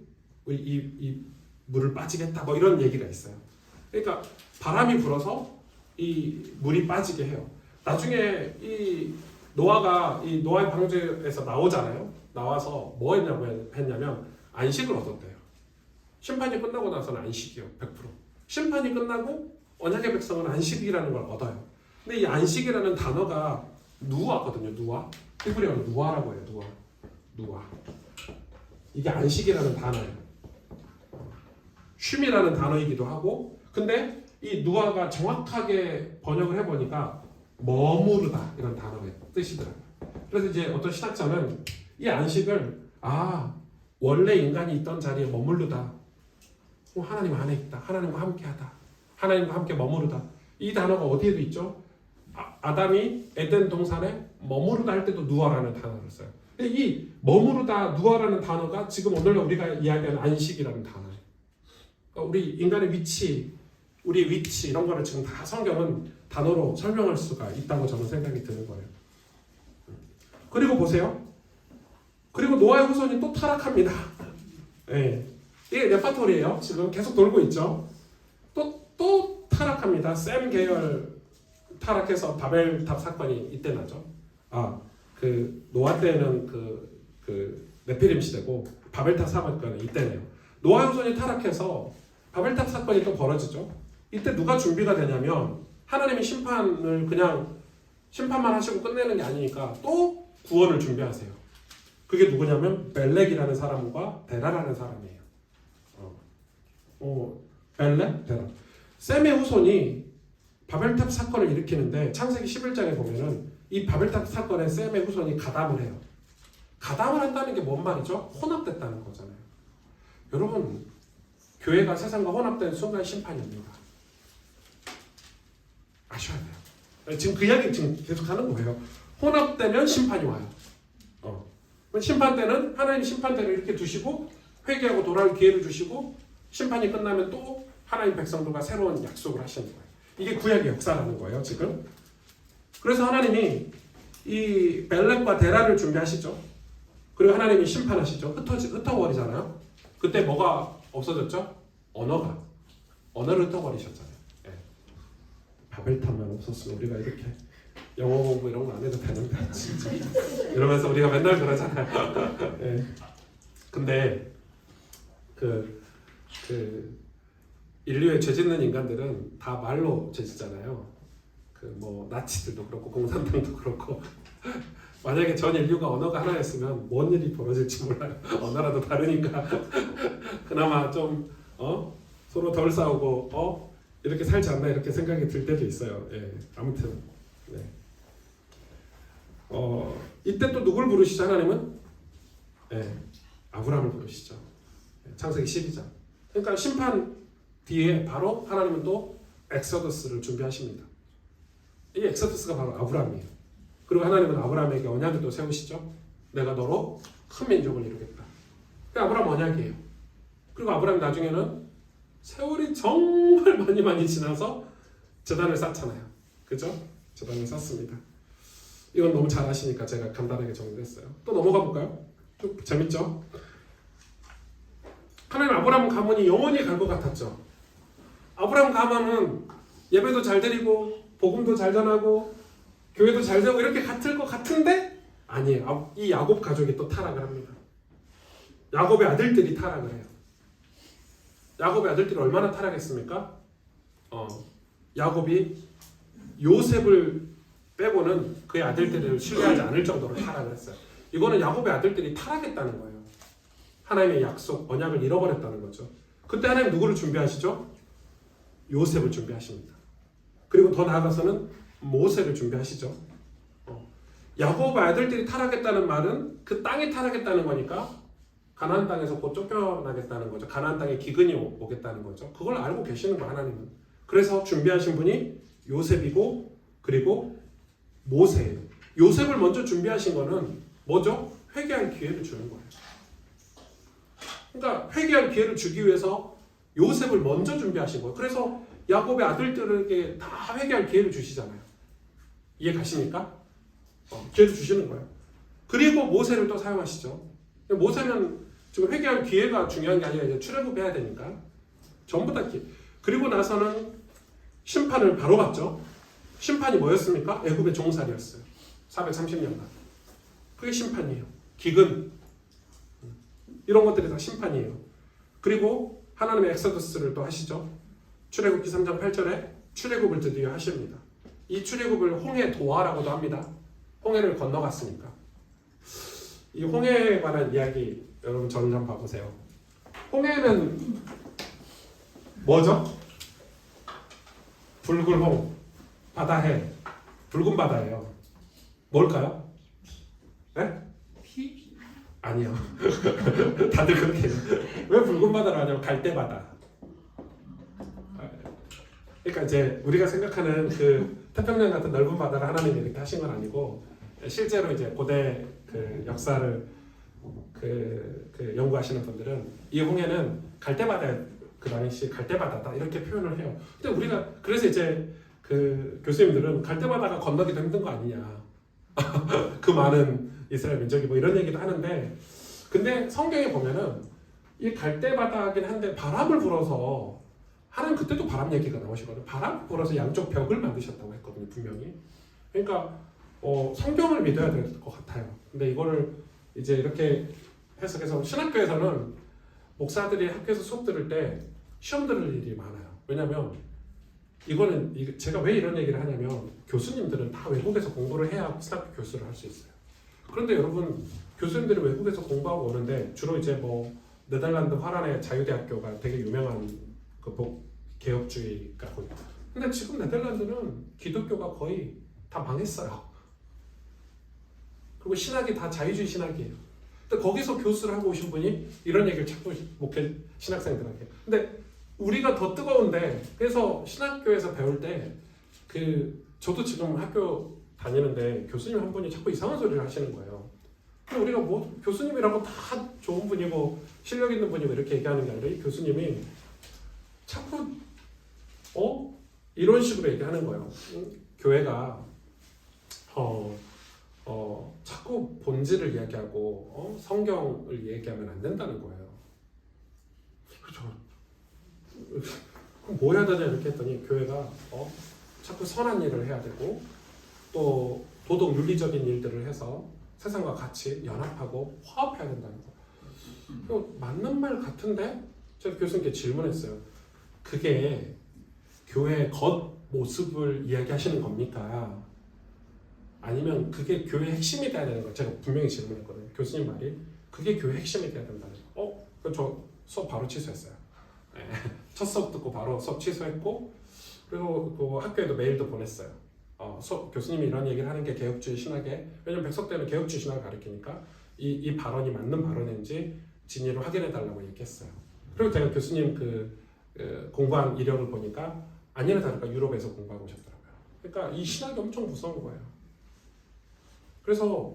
이 물을 빠지겠다 뭐 이런 얘기가 있어요. 그러니까 바람이 불어서 이 물이 빠지게 해요. 나중에 이 노아가 이 노아의 방주에서 나오잖아요. 나와서 뭐 했냐면 안식을 얻었대요. 심판이 끝나고 나서는 안식이요. 100%. 심판이 끝나고 언약의 백성은 안식이라는 걸 얻어요. 근데 이 안식이라는 단어가 누아거든요. 누아. 히브리어로 누아라고 해요. 누아. 이게 안식이라는 단어예요. 쉼이라는 단어이기도 하고, 근데 이 누아가 정확하게 번역을 해보니까 머무르다 이런 단어의 뜻이더라고요. 그래서 이제 어떤 신학자는 이 안식을 원래 인간이 있던 자리에 머무르다, 하나님 안에 있다, 하나님과 함께하다, 하나님과 함께 머무르다. 이 단어가 어디에도 있죠? 아담이 에덴 동산에 머무르다 할 때도 누아라는 단어를 써요. 근데 이 머무르다 누아라는 단어가 지금 오늘 우리가 이야기하는 안식이라는 단어예요. 그러니까 우리 인간의 위치, 우리 위치 이런 거를 지금 다 성경은 단어로 설명할 수가 있다고 저는 생각이 드는 거예요. 그리고 보세요. 그리고 노아의 후손이 또 타락합니다. 네. 이게 레파토리예요. 지금 계속 돌고 있죠. 또 타락합니다. 셈 계열 타락해서 바벨탑 사건이 이때 나죠. 노아 때는 네피림 시대고 바벨탑 사건은 이때네요. 노아의 후손이 타락해서 바벨탑 사건이 또 벌어지죠. 이때 누가 준비가 되냐면 하나님이 심판을 그냥 심판만 하시고 끝내는 게 아니니까 또 구원을 준비하세요. 그게 누구냐면 벨렉이라는 사람과 데라라는 사람이에요. 벨렉, 데라. 셈의 후손이 바벨탑 사건을 일으키는데 창세기 11장에 보면은 이 바벨탑 사건에 셈의 후손이 가담을 해요. 가담을 한다는 게 뭔 말이죠? 혼합됐다는 거잖아요. 여러분, 교회가 세상과 혼합된 순간 심판입니다. 아셔야 돼요. 지금 그 이야기 지금 계속 하는 거예요. 혼합되면 심판이 와요. 심판 때는 하나님 심판대를 이렇게 두시고 회개하고 돌아올 기회를 주시고 심판이 끝나면 또 하나님 백성들과 새로운 약속을 하시는 거예요. 이게 구약의 역사라는 거예요, 지금. 그래서 하나님이 이 벨렉과 데라를 준비하시죠. 그리고 하나님이 심판하시죠. 흩어버리잖아요. 그때 뭐가 없어졌죠? 언어를 흩어버리셨잖아요. 예. 바벨탑만 없었으면 우리가 이렇게 영어 공부 이런 거 안 해도 되는데 진짜 이러면서 우리가 맨날 그러잖아요. 예. 근데 그 인류의 죄 짓는 인간들은 다 말로 죄 짓잖아요. 그 뭐 나치들도 그렇고 공산당도 그렇고 만약에 전 인류가 언어가 하나였으면 뭔 일이 벌어질지 몰라요. 언어라도 다르니까 그나마 좀 서로 덜 싸우고 이렇게 살지 않나 이렇게 생각이 들 때도 있어요. 예. 아무튼 네. 이때 또 누굴 부르시죠? 하나님은 예. 아브라함을 부르시죠. 창세기 12장. 그러니까 심판 뒤에 바로 하나님은 또 엑소더스를 준비하십니다. 이 엑소더스가 바로 아브라함이에요. 그리고 하나님은 아브라함에게 언약을 또 세우시죠. 내가 너로 큰 민족을 이루겠다. 그게 아브라함 언약이에요. 그리고 아브라함 나중에는 세월이 정말 많이 지나서 제단을 쌓잖아요. 그죠? 제단을 쌓습니다. 이건 너무 잘 아시니까 제가 간단하게 정리했어요. 또 넘어가 볼까요? 좀 재밌죠? 하나님 아브라함 가문이 영원히 갈 것 같았죠. 아브라함 가문은 예배도 잘 드리고 복음도 잘 전하고 교회도 잘 되고 이렇게 같을 것 같은데 아니에요. 이 야곱 가족이 또 타락을 합니다. 야곱의 아들들이 타락을 해요. 야곱의 아들들이 얼마나 타락했습니까? 야곱이 요셉을 빼고는 그의 아들들을 신뢰하지 않을 정도로 타락을 했어요. 이거는 야곱의 아들들이 타락했다는 거예요. 하나님의 약속, 언약을 잃어버렸다는 거죠. 그때 하나님 누구를 준비하시죠? 요셉을 준비하십니다. 그리고 더 나아가서는 모세를 준비하시죠. 야곱의 아들들이 타락했다는 말은 그 땅이 타락했다는 거니까 가나안 땅에서 곧 쫓겨나겠다는 거죠. 가나안 땅에 기근이 오겠다는 거죠. 그걸 알고 계시는 거예요, 하나님은. 그래서 준비하신 분이 요셉이고 그리고 모세예요. 요셉을 먼저 준비하신 거는 뭐죠? 회개할 기회를 주는 거예요. 그러니까 회개할 기회를 주기 위해서 요셉을 먼저 준비하신 거예요. 그래서 야곱의 아들들에게 다 회개할 기회를 주시잖아요. 이해 가십니까? 기회를 주시는 거예요. 그리고 모세를 또 사용하시죠. 모세는 지금 회개할 기회가 중요한 게 아니라 이제 출애굽해야 되니까 전부 다 기회. 그리고 나서는 심판을 바로 받죠. 심판이 뭐였습니까? 애굽의 종살이였어요. 430년간. 그게 심판이에요. 기근 이런 것들이 다 심판이에요. 그리고 하나님의 엑소더스를 또 하시죠. 출애굽기 3장 8절에 출애굽을 드디어 하십니다. 이 출애굽을 홍해 도하라고도 합니다. 홍해를 건너갔으니까. 이 홍해에 관한 이야기 여러분 저를 한번 봐보세요. 홍해는 뭐죠? 붉을홍, 바다해, 붉은 바다예요. 뭘까요? 네? 피? 아니요. 다들 그렇게 해요. 왜 붉은 바다를 하냐면 갈대바다. 그러니까 이제 우리가 생각하는 그 태평양 같은 넓은 바다를 하나님이 이렇게 하신 건 아니고 실제로 이제 고대 그 역사를 그 연구하시는 분들은 이 홍해는 갈대바다 그 당시 갈대바다다 이렇게 표현을 해요. 근데 우리가 그래서 이제 그 교수님들은 갈대바다가 건너기도 힘든 거 아니냐. 그 많은 이스라엘 민족이 뭐 이런 얘기도 하는데 근데 성경에 보면은 이 갈대바다긴 한데 바람을 불어서 하나님 그때도 바람 얘기가 나오시거든요. 바람 불어서 양쪽 벽을 만드셨다고 했거든요. 분명히. 그러니까 성경을 믿어야 될 것 같아요. 근데 이거를 이제 이렇게 해석해서 신학교에서는 목사들이 학교에서 수업 들을 때 시험 들을 일이 많아요. 왜냐하면 이거는 제가 왜 이런 얘기를 하냐면 교수님들은 다 외국에서 공부를 해야 신학교 교수를 할 수 있어요. 그런데 여러분 교수님들이 외국에서 공부하고 오는데 주로 이제 뭐 네덜란드 화란의 자유대학교가 되게 유명한 그 개혁주의가고 있다. 근데 지금 네덜란드는 기독교가 거의 다 망했어요. 그리고 신학이 다 자유주의 신학이에요. 근데 거기서 교수를 하고 오신 분이 이런 얘기를 자꾸 목회 신학생들에게. 근데 우리가 더 뜨거운데 그래서 신학교에서 배울 때 저도 지금 학교 다니는데 교수님 한 분이 자꾸 이상한 소리를 하시는 거예요. 우리가 뭐 교수님이라고 다 좋은 분이고 실력 있는 분이고 이렇게 얘기하는 게 아니라 이 교수님이 자꾸 이런 식으로 얘기하는 거예요. 교회가 자꾸 자꾸 본질을 이야기하고 성경을 얘기하면 안 된다는 거예요. 그렇죠. 그럼 뭐 해야 되냐 이렇게 했더니 교회가 자꾸 선한 일을 해야 되고 또 도덕 윤리적인 일들을 해서 세상과 같이 연합하고 화합해야 된다는 거. 맞는 말 같은데 제가 교수님께 질문했어요. 그게 교회의 겉모습을 이야기하시는 겁니까? 아니면 그게 교회의 핵심이 돼야 되는 거? 제가 분명히 질문했거든요. 교수님 말이 그게 교회의 핵심이 돼야 된다는 거. 저 수업 바로 취소했어요. 네. 첫 수업 듣고 바로 수업 취소했고 그리고 그 학교에도 메일도 보냈어요. 교수님이 이런 얘기를 하는 게 개혁주의 신학에 왜냐면 백석대는 개혁주의 신학을 가르치니까 이 발언이 맞는 발언인지 진위를 확인해 달라고 얘기했어요. 그리고 제가 교수님 공부한 이력을 보니까 아니나 다를까 유럽에서 공부하고 오셨더라고요. 그러니까 이 신학이 엄청 무서운 거예요. 그래서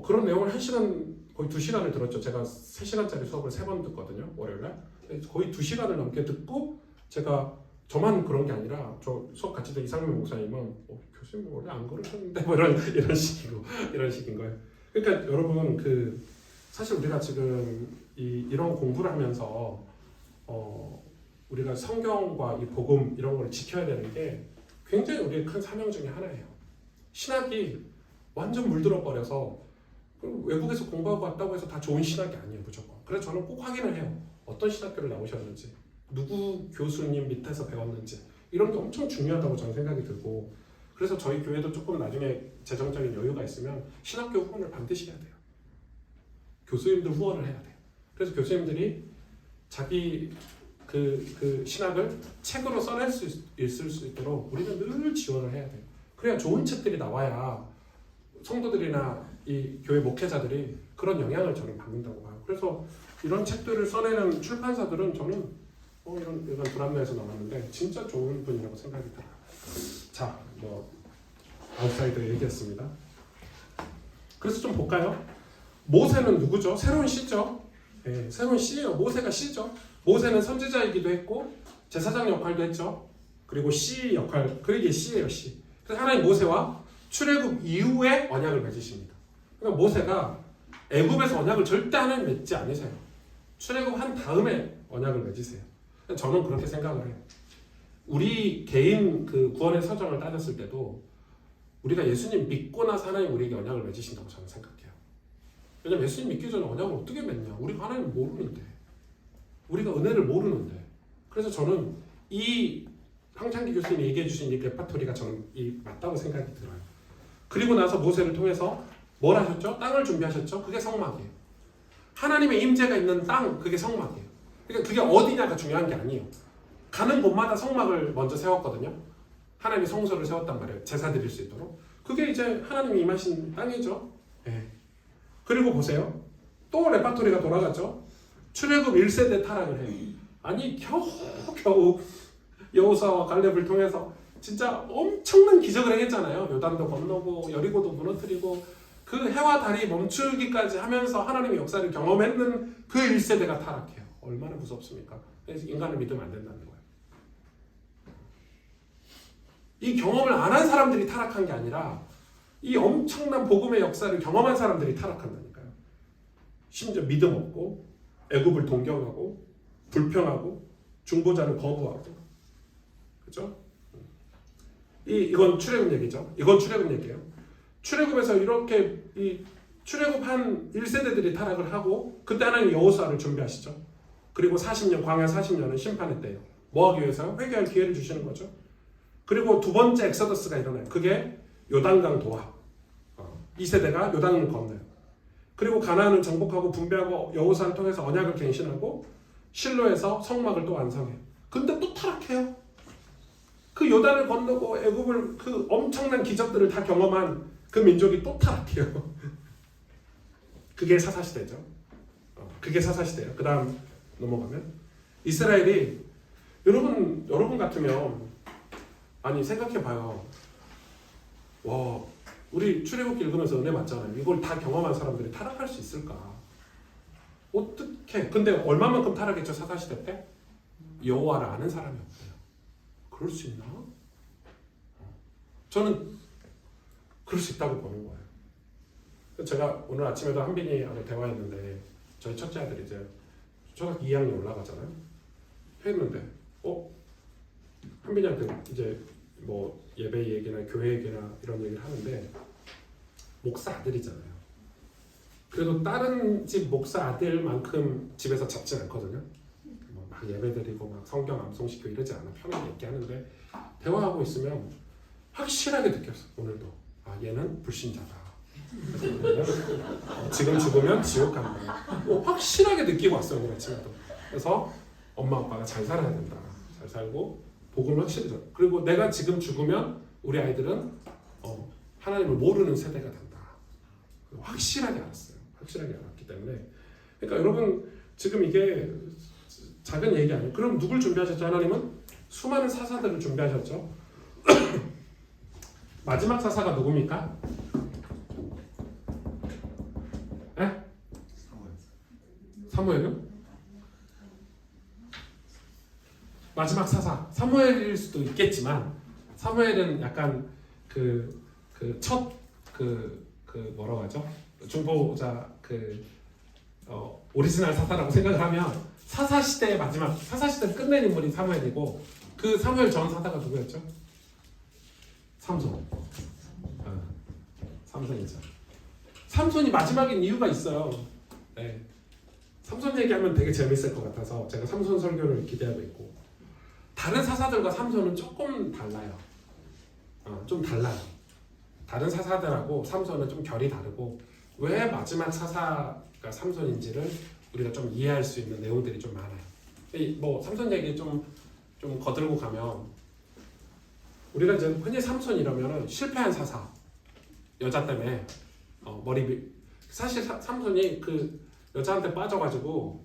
그런 내용을 1시간 거의 2시간을 들었죠. 제가 3시간짜리 수업을 3번 듣거든요. 월요일날. 거의 2시간을 넘게 듣고 제가 저만 그런 게 아니라 저 수업 같이 듣는 이상민 목사님은 교수님 원래 안 그러셨는데 뭐 이런 식인 거예요. 그러니까 여러분 사실 우리가 지금 이런 공부를 하면서 우리가 성경과 이 복음 이런 걸 지켜야 되는 게 굉장히 우리의 큰 사명 중에 하나예요. 신학이 완전 물들어 버려서 외국에서 공부하고 왔다고 해서 다 좋은 신학이 아니에요, 무조건. 그래서 저는 꼭 확인을 해요. 어떤 신학교를 나오셨는지, 누구 교수님 밑에서 배웠는지 이런 게 엄청 중요하다고 저는 생각이 들고 그래서 저희 교회도 조금 나중에 재정적인 여유가 있으면 신학교 후원을 반드시 해야 돼요. 교수님들 후원을 해야 돼요. 그래서 교수님들이 자기 그 신학을 책으로 써낼 수 있을 수 있도록 우리는 늘 지원을 해야 돼요. 그래야 좋은 책들이 나와야 성도들이나 이 교회 목회자들이 그런 영향을 저는 받는다고 봐요. 그래서 이런 책들을 써내는 출판사들은 저는 이런 불합리에서 나왔는데 진짜 좋은 분이라고 생각이 들어요. 자, 아웃사이더 얘기했습니다. 그래서 좀 볼까요? 모세는 누구죠? 새로운 씨죠. 네, 새로운 씨예요. 모세가 씨죠. 모세는 선지자이기도 했고 제사장 역할도 했죠. 그리고 씨 역할, 그게 씨예요, 씨. 그래서 하나님 모세와 출애굽 이후에 언약을 맺으십니다. 그러니까 모세가 애굽에서 언약을 절대 하나님 맺지 않으세요. 출애굽한 다음에 언약을 맺으세요. 저는 그렇게 생각을 해요. 우리 개인 구원의 사정을 따졌을 때도 우리가 예수님 믿고 나서 하나님 우리에게 언약을 맺으신다고 저는 생각해요. 왜냐면 예수님 믿기 전에 언약을 어떻게 맺냐? 우리가 하나님을 모르는데, 우리가 은혜를 모르는데. 그래서 저는 이 황창기 교수님이 얘기해 주신 이 레파토리가 저는 맞다고 생각이 들어요. 그리고 나서 모세를 통해서 뭘 하셨죠? 땅을 준비하셨죠? 그게 성막이에요. 하나님의 임재가 있는 땅, 그게 성막이에요. 그러니까 그게 어디냐가 중요한 게 아니에요. 가는 곳마다 성막을 먼저 세웠거든요. 하나님이 성소를 세웠단 말이에요. 제사 드릴 수 있도록. 그게 이제 하나님이 임하신 땅이죠. 네. 그리고 보세요. 또 레파토리가 돌아갔죠. 출애굽 1세대 타락을 해요. 아니 겨우 여호수아와 갈렙을 통해서 진짜 엄청난 기적을 행했잖아요. 요단도 건너고 여리고도 무너뜨리고 그 해와 달이 멈추기까지 하면서 하나님의 역사를 경험했는 그 1세대가 타락해요. 얼마나 무섭습니까? 그래서 인간을 믿으면 안 된다는 거예요. 이 경험을 안 한 사람들이 타락한 게 아니라 이 엄청난 복음의 역사를 경험한 사람들이 타락한다니까요. 심지어 믿음 없고 애굽을 동경하고 불평하고 중보자를 거부하고 그렇죠? 이건 출애굽 얘기죠. 이건 출애굽 얘기예요. 출애굽에서 이렇게 이 출애굽한 1세대들이 타락을 하고 그때 하나님 여호수아를 준비하시죠. 그리고 40년 광야 40년은 심판의 때예요. 뭐 하기 위해서요? 회개할 기회를 주시는 거죠. 그리고 두 번째 엑소더스가 일어나요. 그게 요단강 도합. 2세대가 요단을 건너요. 그리고 가나안을 정복하고 분배하고 여호수아를 통해서 언약을 갱신하고 실로에서 성막을 또 완성해요. 근데 또 타락해요. 그 요단을 건너고 애굽을 그 엄청난 기적들을 다 경험한 그 민족이 또 타락해요. 그게 사사시대죠. 그게 사사시대예요. 그 다음 넘어가면 이스라엘이 여러분 같으면 아니 생각해봐요. 와 우리 출애굽기 읽으면서 은혜 맞잖아요. 이걸 다 경험한 사람들이 타락할 수 있을까? 어떻게? 근데 얼마만큼 타락했죠 사사시대 때? 여호와를 아는 사람이 없대요. 그럴 수 있나? 저는 그럴 수 있다고 보는 거예요. 제가 오늘 아침에도 한빈이하고 대화했는데 저희 첫째 아들이 이제 초등학교 2학년 올라가잖아요. 했는데 한빈이한테 이제 뭐 예배 얘기나 교회 얘기나 이런 얘기를 하는데 목사 아들이잖아요. 그래도 다른 집 목사 아들만큼 집에서 잡진 않거든요. 막 예배드리고 막 성경 암송시키고 이러지 않아. 편하게 얘기하는데 대화하고 있으면 확실하게 느꼈어. 오늘도 얘는 불신자다. 지금 죽으면 지옥 간다. 확실하게 느끼고 왔어요. 오늘 아침에도. 그래서 엄마 아빠가 잘 살아야 된다. 잘 살고 복음을 확실히 줘. 그리고 내가 지금 죽으면 우리 아이들은 하나님을 모르는 세대가 된다. 확실하게 알았어요. 확실하게 알았기 때문에 그러니까 여러분 지금 이게 작은 얘기 아니에요. 그럼 누굴 준비하셨죠? 하나님은 수많은 사사들을 준비하셨죠. 마지막 사사가 누굽니까? 네? 사무엘요? 마지막 사사 사무엘일 수도 있겠지만 사무엘은 약간 뭐라고 하죠? 중보자 오리지널 사사라고 생각을 하면 사사 시대의 마지막 사사 시대를 끝낸 인물이 사무엘이고 그 사무엘 전 사사가 누구였죠? 삼손. 삼손이죠. 삼손이 마지막인 이유가 있어요. 네. 삼손 얘기하면 되게 재밌을 것 같아서 제가 삼손 설교를 기대하고 있고 다른 사사들과 삼손은 조금 달라요. 좀 달라요. 다른 사사들하고 삼손은 좀 결이 다르고 왜 마지막 사사가 삼손인지를 우리가 좀 이해할 수 있는 내용들이 좀 많아요. 뭐 삼손 얘기 좀 거들고 가면 우리가 이제 흔히 삼손이라면 실패한 사사 여자 때문에 사실 삼손이 그 여자한테 빠져가지고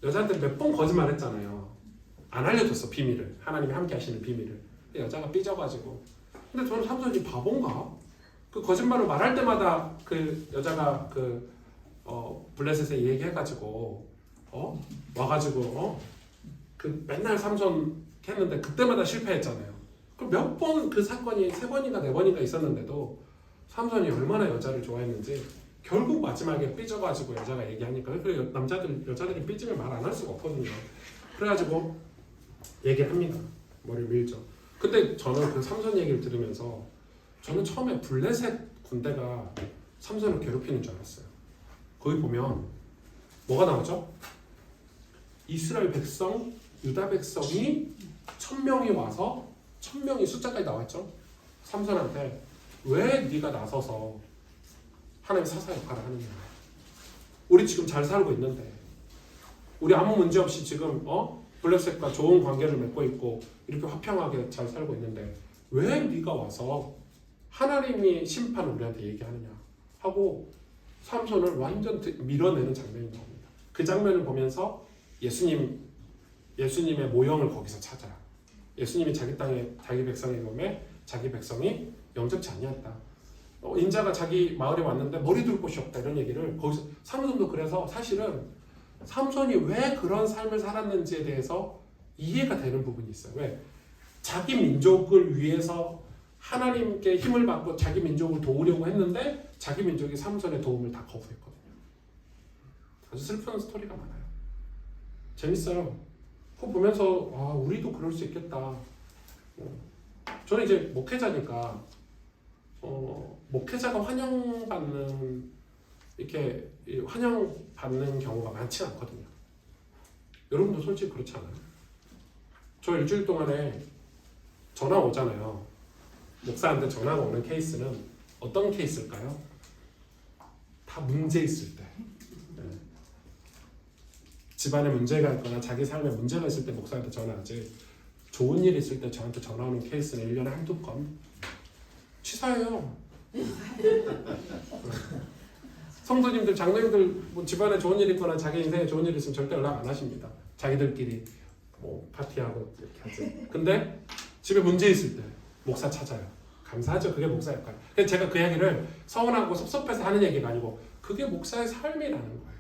여자한테 몇 번 거짓말했잖아요. 안 알려줬어 비밀을 하나님이 함께 하시는 비밀을. 여자가 삐져가지고 근데 저는 삼손이 바본가? 그 거짓말을 말할 때마다 그 여자가 블레셋에 얘기해가지고 와가지고 그 맨날 삼손 했는데 그때마다 실패했잖아요. 그럼 몇 번 그 사건이 3번인가 4번인가 있었는데도 삼손이 얼마나 여자를 좋아했는지 결국 마지막에 삐져가지고 여자가 얘기하니까 여자들이 삐지면 말 안 할 수가 없거든요. 그래가지고 얘기를 합니다. 머리를 밀죠. 근데 저는 그 삼손 얘기를 들으면서 저는 처음에 블레셋 군대가 삼손을 괴롭히는 줄 알았어요. 거기 보면 뭐가 나오죠? 이스라엘 백성, 유다 백성이 1000명이 와서 1000명이 숫자까지 나왔죠. 삼손한테 왜 네가 나서서 하나님 사사 역할을 하느냐. 우리 지금 잘 살고 있는데 우리 아무 문제 없이 지금 블레셋과 좋은 관계를 맺고 있고 이렇게 화평하게 잘 살고 있는데 왜 네가 와서 하나님이 심판을 우리한테 얘기하느냐 하고 삼손을 완전 밀어내는 장면이 나옵니다. 그 장면을 보면서 예수님의 모형을 거기서 찾아요. 예수님이 자기 땅에 자기 백성의 몸에 자기 백성이 영접치 아니었다. 인자가 자기 마을에 왔는데 머리 둘 곳이 없다 이런 얘기를 거기서 삼손도 그래서 사실은 삼손이 왜 그런 삶을 살았는지에 대해서 이해가 되는 부분이 있어요. 왜? 자기 민족을 위해서 하나님께 힘을 받고 자기 민족을 도우려고 했는데 자기 민족이 삼손의 도움을 다 거부했거든요. 아주 슬픈 스토리가 많아요. 재밌어요. 그거 보면서 우리도 그럴 수 있겠다. 저는 이제 목회자니까 목회자가 환영받는 경우가 많지 않거든요. 여러분도 솔직히 그렇지 않아요? 저 일주일 동안에 전화 오잖아요. 목사한테 전화가 오는 케이스는 어떤 케이스일까요? 다 문제 있을 때. 집안에 문제가 있거나 자기 삶에 문제가 있을 때 목사한테 전화하지 좋은 일 있을 때 저한테 전화 오는 케이스는 1년에 한두 건 치사해요. 성도님들, 장로님들 뭐 집안에 좋은 일 있거나 자기 인생에 좋은 일 있으면 절대 연락 안 하십니다. 자기들끼리 뭐 파티하고 이렇게 하지. 근데 집에 문제 있을 때 목사 찾아요. 감사하죠. 그게 목사 역할. 그래서 제가 그 얘기를 서운하고 섭섭해서 하는 얘기가 아니고 그게 목사의 삶이라는 거예요.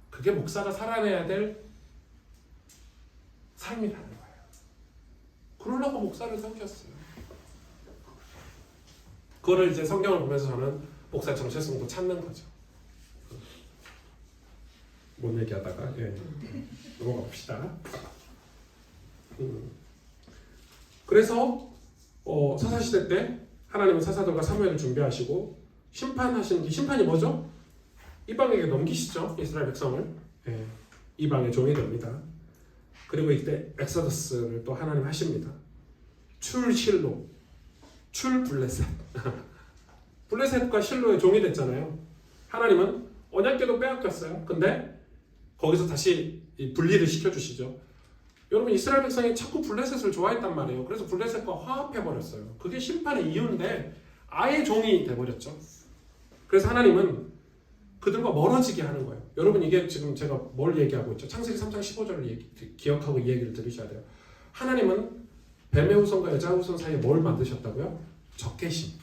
그게 목사가 살아내야 될 삶이라는 거예요. 그러려고 목사를 섬겼어요. 그거를 이제 성경을 보면서 저는 목사의 정체성도 찾는 거죠. 뭔 얘기하다가 넘어가 봅시다. 그래서 사사시대 때 하나님은 사사들과 사무엘을 준비하시고 심판하시는 게 심판이 뭐죠? 이방에게 넘기시죠. 이스라엘 백성을 이방의 종이 됩니다. 그리고 이때 엑소더스를 또 하나님 하십니다. 출실로 출블레셋 블레셋과 실로의 종이 됐잖아요. 하나님은 언약궤도 빼앗겼어요. 근데 거기서 다시 분리를 시켜주시죠. 여러분 이스라엘 백성이 자꾸 블레셋을 좋아했단 말이에요. 그래서 블레셋과 화합해버렸어요. 그게 심판의 이유인데 아예 종이 돼버렸죠. 그래서 하나님은 그들과 멀어지게 하는 거예요. 여러분 이게 지금 제가 뭘 얘기하고 있죠? 창세기 3장 15절을 기억하고 이 얘기를 들으셔야 돼요. 하나님은 뱀의 후손과 여자의 후손 사이에 뭘 만드셨다고요? 적개심.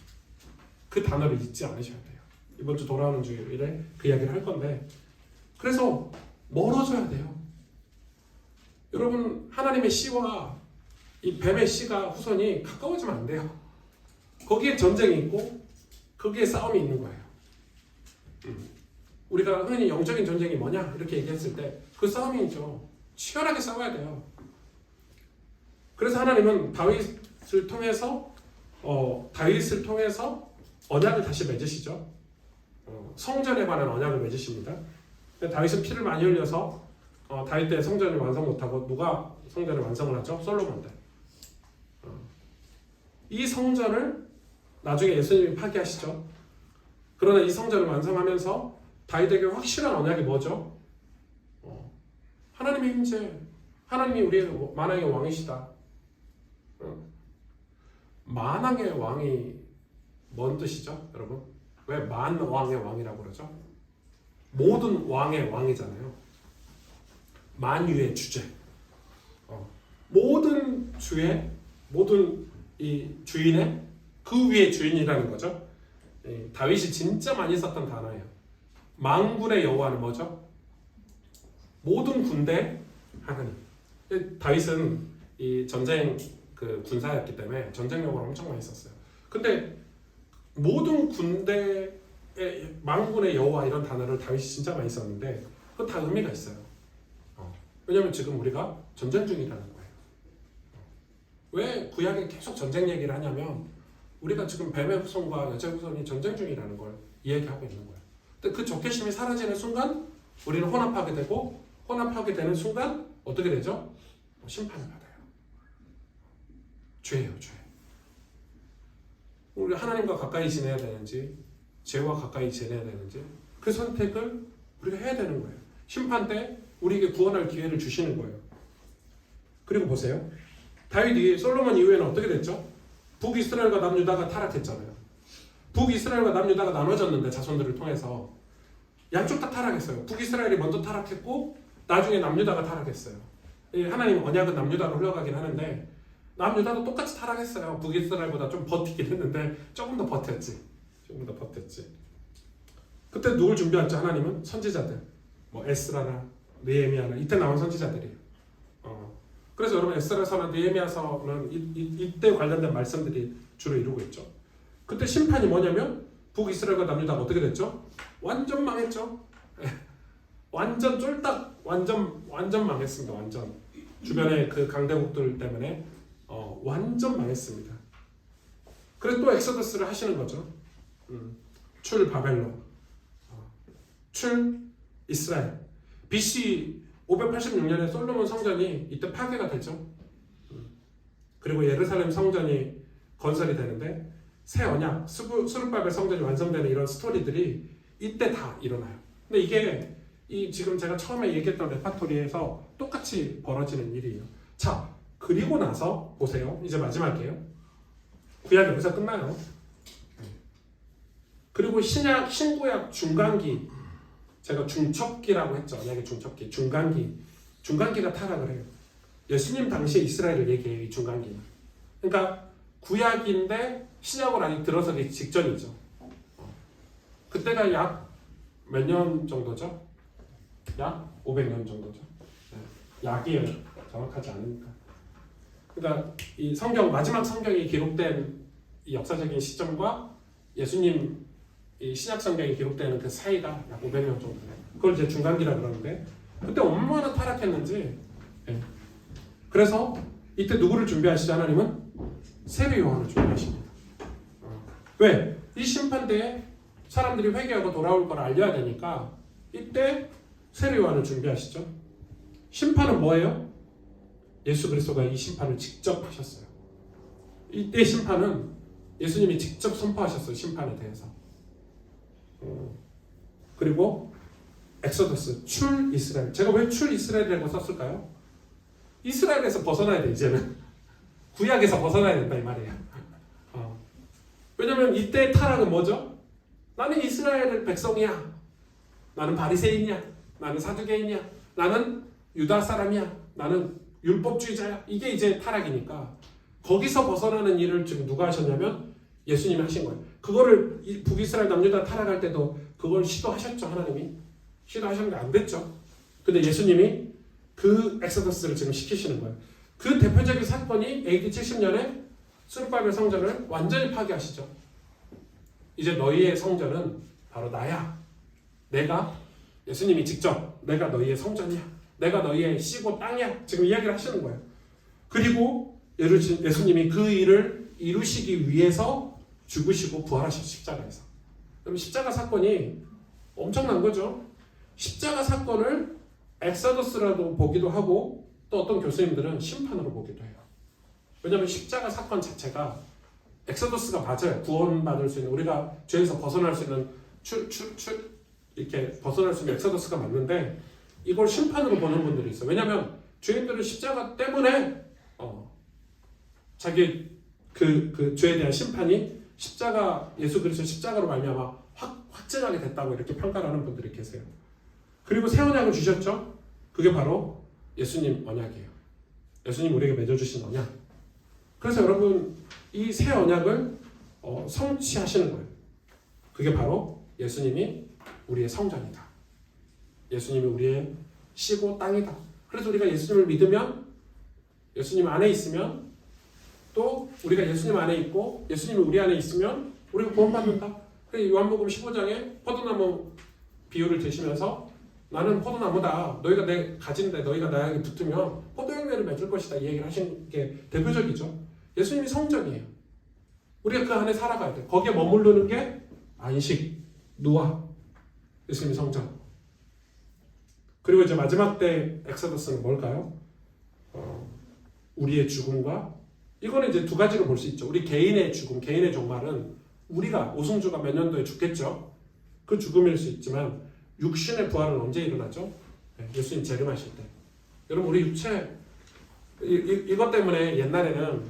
그 단어를 잊지 않으셔야 돼요. 이번 주 돌아오는 주일에 그 이야기를 할 건데 그래서 멀어져야 돼요. 여러분 하나님의 씨와 이 뱀의 씨가 후손이 가까워지면 안 돼요. 거기에 전쟁이 있고 거기에 싸움이 있는 거예요. 우리가 흔히 영적인 전쟁이 뭐냐 이렇게 얘기했을 때 그 싸움이죠. 치열하게 싸워야 돼요. 그래서 하나님은 다윗을 통해서 언약을 다시 맺으시죠. 성전에 관한 언약을 맺으십니다. 다윗은 피를 많이 흘려서 다윗 때 성전을 완성 못하고 누가 성전을 완성을 하죠? 솔로몬 때. 이 성전을 나중에 예수님이 파기하시죠. 그러나 이 성전을 완성하면서 다윗에게 확실한 언약이 뭐죠? 하나님의 임재, 하나님이 우리의 만왕의 왕이시다. 만왕의 왕이 뭔 뜻이죠, 여러분? 왜 만왕의 왕이라고 그러죠? 모든 왕의 왕이잖아요. 만유의 주제. 모든 주의, 모든 이 주인의 그 위의 주인이라는 거죠. 다윗이 진짜 많이 썼던 단어예요. 만군의 여호와는 뭐죠? 모든 군대 하나님. 다윗은 이 전쟁 그 군사였기 때문에 전쟁력을 엄청 많이 썼어요. 근데 모든 군대의 만군의 여호와 이런 단어를 다윗이 진짜 많이 썼는데 그거 다 의미가 있어요. 왜냐하면 지금 우리가 전쟁 중이라는 거예요. 왜 구약에 계속 전쟁 얘기를 하냐면 우리가 지금 뱀의 후손과 여자의 후손이 전쟁 중이라는 걸 이야기하고 있는 거예요. 근데 그 적개심이 사라지는 순간 우리는 혼합하게 되고 혼합하게 되는 순간 어떻게 되죠? 심판을 받아요. 죄예요, 죄. 우리 하나님과 가까이 지내야 되는지 죄와 가까이 지내야 되는지 그 선택을 우리가 해야 되는 거예요. 심판 때 우리에게 구원할 기회를 주시는 거예요. 그리고 보세요. 다윗이 솔로몬 이후에는 어떻게 됐죠? 북이스라엘과 남유다가 타락했잖아요. 북이스라엘과 남유다가 나눠졌는데 자손들을 통해서 양쪽 다 타락했어요. 북이스라엘이 먼저 타락했고 나중에 남유다가 타락했어요. 하나님 언약은 남유다로 흘러가긴 하는데 남유다도 똑같이 타락했어요. 북이스라엘보다 좀 버티긴 했는데 조금 더 버텼지. 그때 누굴 준비했죠? 하나님은 선지자들. 뭐 에스라나 느헤미야나 이때 나온 선지자들이에요. 그래서 여러분 에스라서나 느헤미야서는 이때 관련된 말씀들이 주로 이루고 있죠. 그때 심판이 뭐냐면 북이스라엘과 남유다가 어떻게 됐죠? 완전 망했죠. 완전 쫄딱 완전 망했습니다. 완전 주변의 그 강대국들 때문에 완전 망했습니다. 그래서 또 엑소더스를 하시는 거죠. 출 바벨론, 출 이스라엘. BC 586년에 솔로몬 성전이 이때 파괴가 되죠. 그리고 예루살렘 성전이 건설이 되는데 새 언약, 스룹바벨 성전이 완성되는 이런 스토리들이 이때 다 일어나요. 근데 이게 지금 제가 처음에 얘기했던 레파토리에서 똑같이 벌어지는 일이에요. 자, 그리고 나서 보세요. 이제 마지막이에요. 구약이 여기서 끝나요. 그리고 신구약 중간기, 제가 중첩기라고 했죠. 언약의 중첩기, 중간기가 타락을 해요. 예수님 당시에 이스라엘을 얘기해요. 이 중간기는. 그러니까 구약인데 신약으로 아직 들어서기 직전이죠. 그때가 약 몇 년 정도죠? 약 500년 정도죠. 약이에요. 정확하지 않으니까. 그러니까 이 성경 마지막 성경이 기록된 이 역사적인 시점과 예수님 이 신약 성경에 기록되는 그 사이가 약 500년 정도 돼요. 그걸 이제 중간기라 그러는데 그때 얼마나 타락했는지. 예. 그래서 이때 누구를 준비하시죠? 하나님은 세례 요한을 준비하십니다. 왜? 이 심판대에 사람들이 회개하고 돌아올 걸 알려야 되니까 이때 세례 요한을 준비하시죠. 심판은 뭐예요? 예수 그리스도가 이 심판을 직접 하셨어요. 이때 심판은 예수님이 직접 선포하셨어요. 심판에 대해서. 그리고 엑소더스, 출 이스라엘. 제가 왜 출 이스라엘이라고 썼을까요? 이스라엘에서 벗어나야 돼. 이제는 구약에서 벗어나야 된다 이 말이에요. 왜냐면 이때 타락은 뭐죠? 나는 이스라엘 백성이야. 나는 바리새인이야. 나는 사두개인이야. 나는 유다 사람이야. 나는 율법주의자야. 이게 이제 타락이니까 거기서 벗어나는 일을 지금 누가 하셨냐면 예수님이 하신 거예요. 그거를 북이스라엘 남유다 타락할 때도 그걸 시도하셨죠. 하나님이 시도하셨는데 안 됐죠. 근데 예수님이 그 엑소더스를 지금 시키시는 거예요. 그 대표적인 사건이 AD 70년에 스룹바벨 성전을 완전히 파괴하시죠. 이제 너희의 성전은 바로 나야. 내가 예수님이 직접 내가 너희의 성전이야. 내가 너희의 씨고 땅이야. 지금 이야기를 하시는 거예요. 그리고 예수님이 그 일을 이루시기 위해서 죽으시고 부활하신 십자가에서. 그럼 십자가 사건이 엄청난 거죠. 십자가 사건을 엑소더스라도 보기도 하고 또 어떤 교수님들은 심판으로 보기도 해요. 왜냐하면 십자가 사건 자체가 엑소더스가 맞아요. 구원받을 수 있는 우리가 죄에서 벗어날 수 있는 이렇게 벗어날 수 있는 엑소더스가 맞는데 이걸 심판으로 보는 분들이 있어요. 왜냐하면 죄인들은 십자가 때문에 자기 그 죄에 대한 심판이 십자가 예수 그리스도 십자가로 말미암아 확증하게 됐다고 이렇게 평가를 하는 분들이 계세요. 그리고 새 언약을 주셨죠. 그게 바로 예수님 언약이에요. 예수님 우리에게 맺어주신 언약. 그래서 여러분 이 새 언약을 성취하시는 거예요. 그게 바로 예수님이 우리의 성전이다. 예수님이 우리의 씨고 땅이다. 그래서 우리가 예수님을 믿으면 예수님 안에 있으면 또 우리가 예수님 안에 있고 예수님이 우리 안에 있으면 우리가 구원받는다. 요한복음 15장에 포도나무 비유를 드시면서 나는 포도나무다. 너희가 내 가진데 너희가 나에게 붙으면 포도향내를 맺을 것이다. 이 얘기를 하신 게 대표적이죠. 예수님이 성전이에요. 우리가 그 안에 살아가야 돼. 거기에 머무르는 게 안식, 누아, 예수님이 성전. 그리고 이제 마지막 때 엑소더스는 뭘까요? 우리의 죽음과 이거는 이제 두 가지로 볼 수 있죠. 우리 개인의 죽음, 개인의 종말은 우리가 오승주가 몇 년도에 죽겠죠. 그 죽음일 수 있지만 육신의 부활은 언제 일어나죠? 예수님 재림하실 때. 여러분 우리 육체 이것 때문에 옛날에는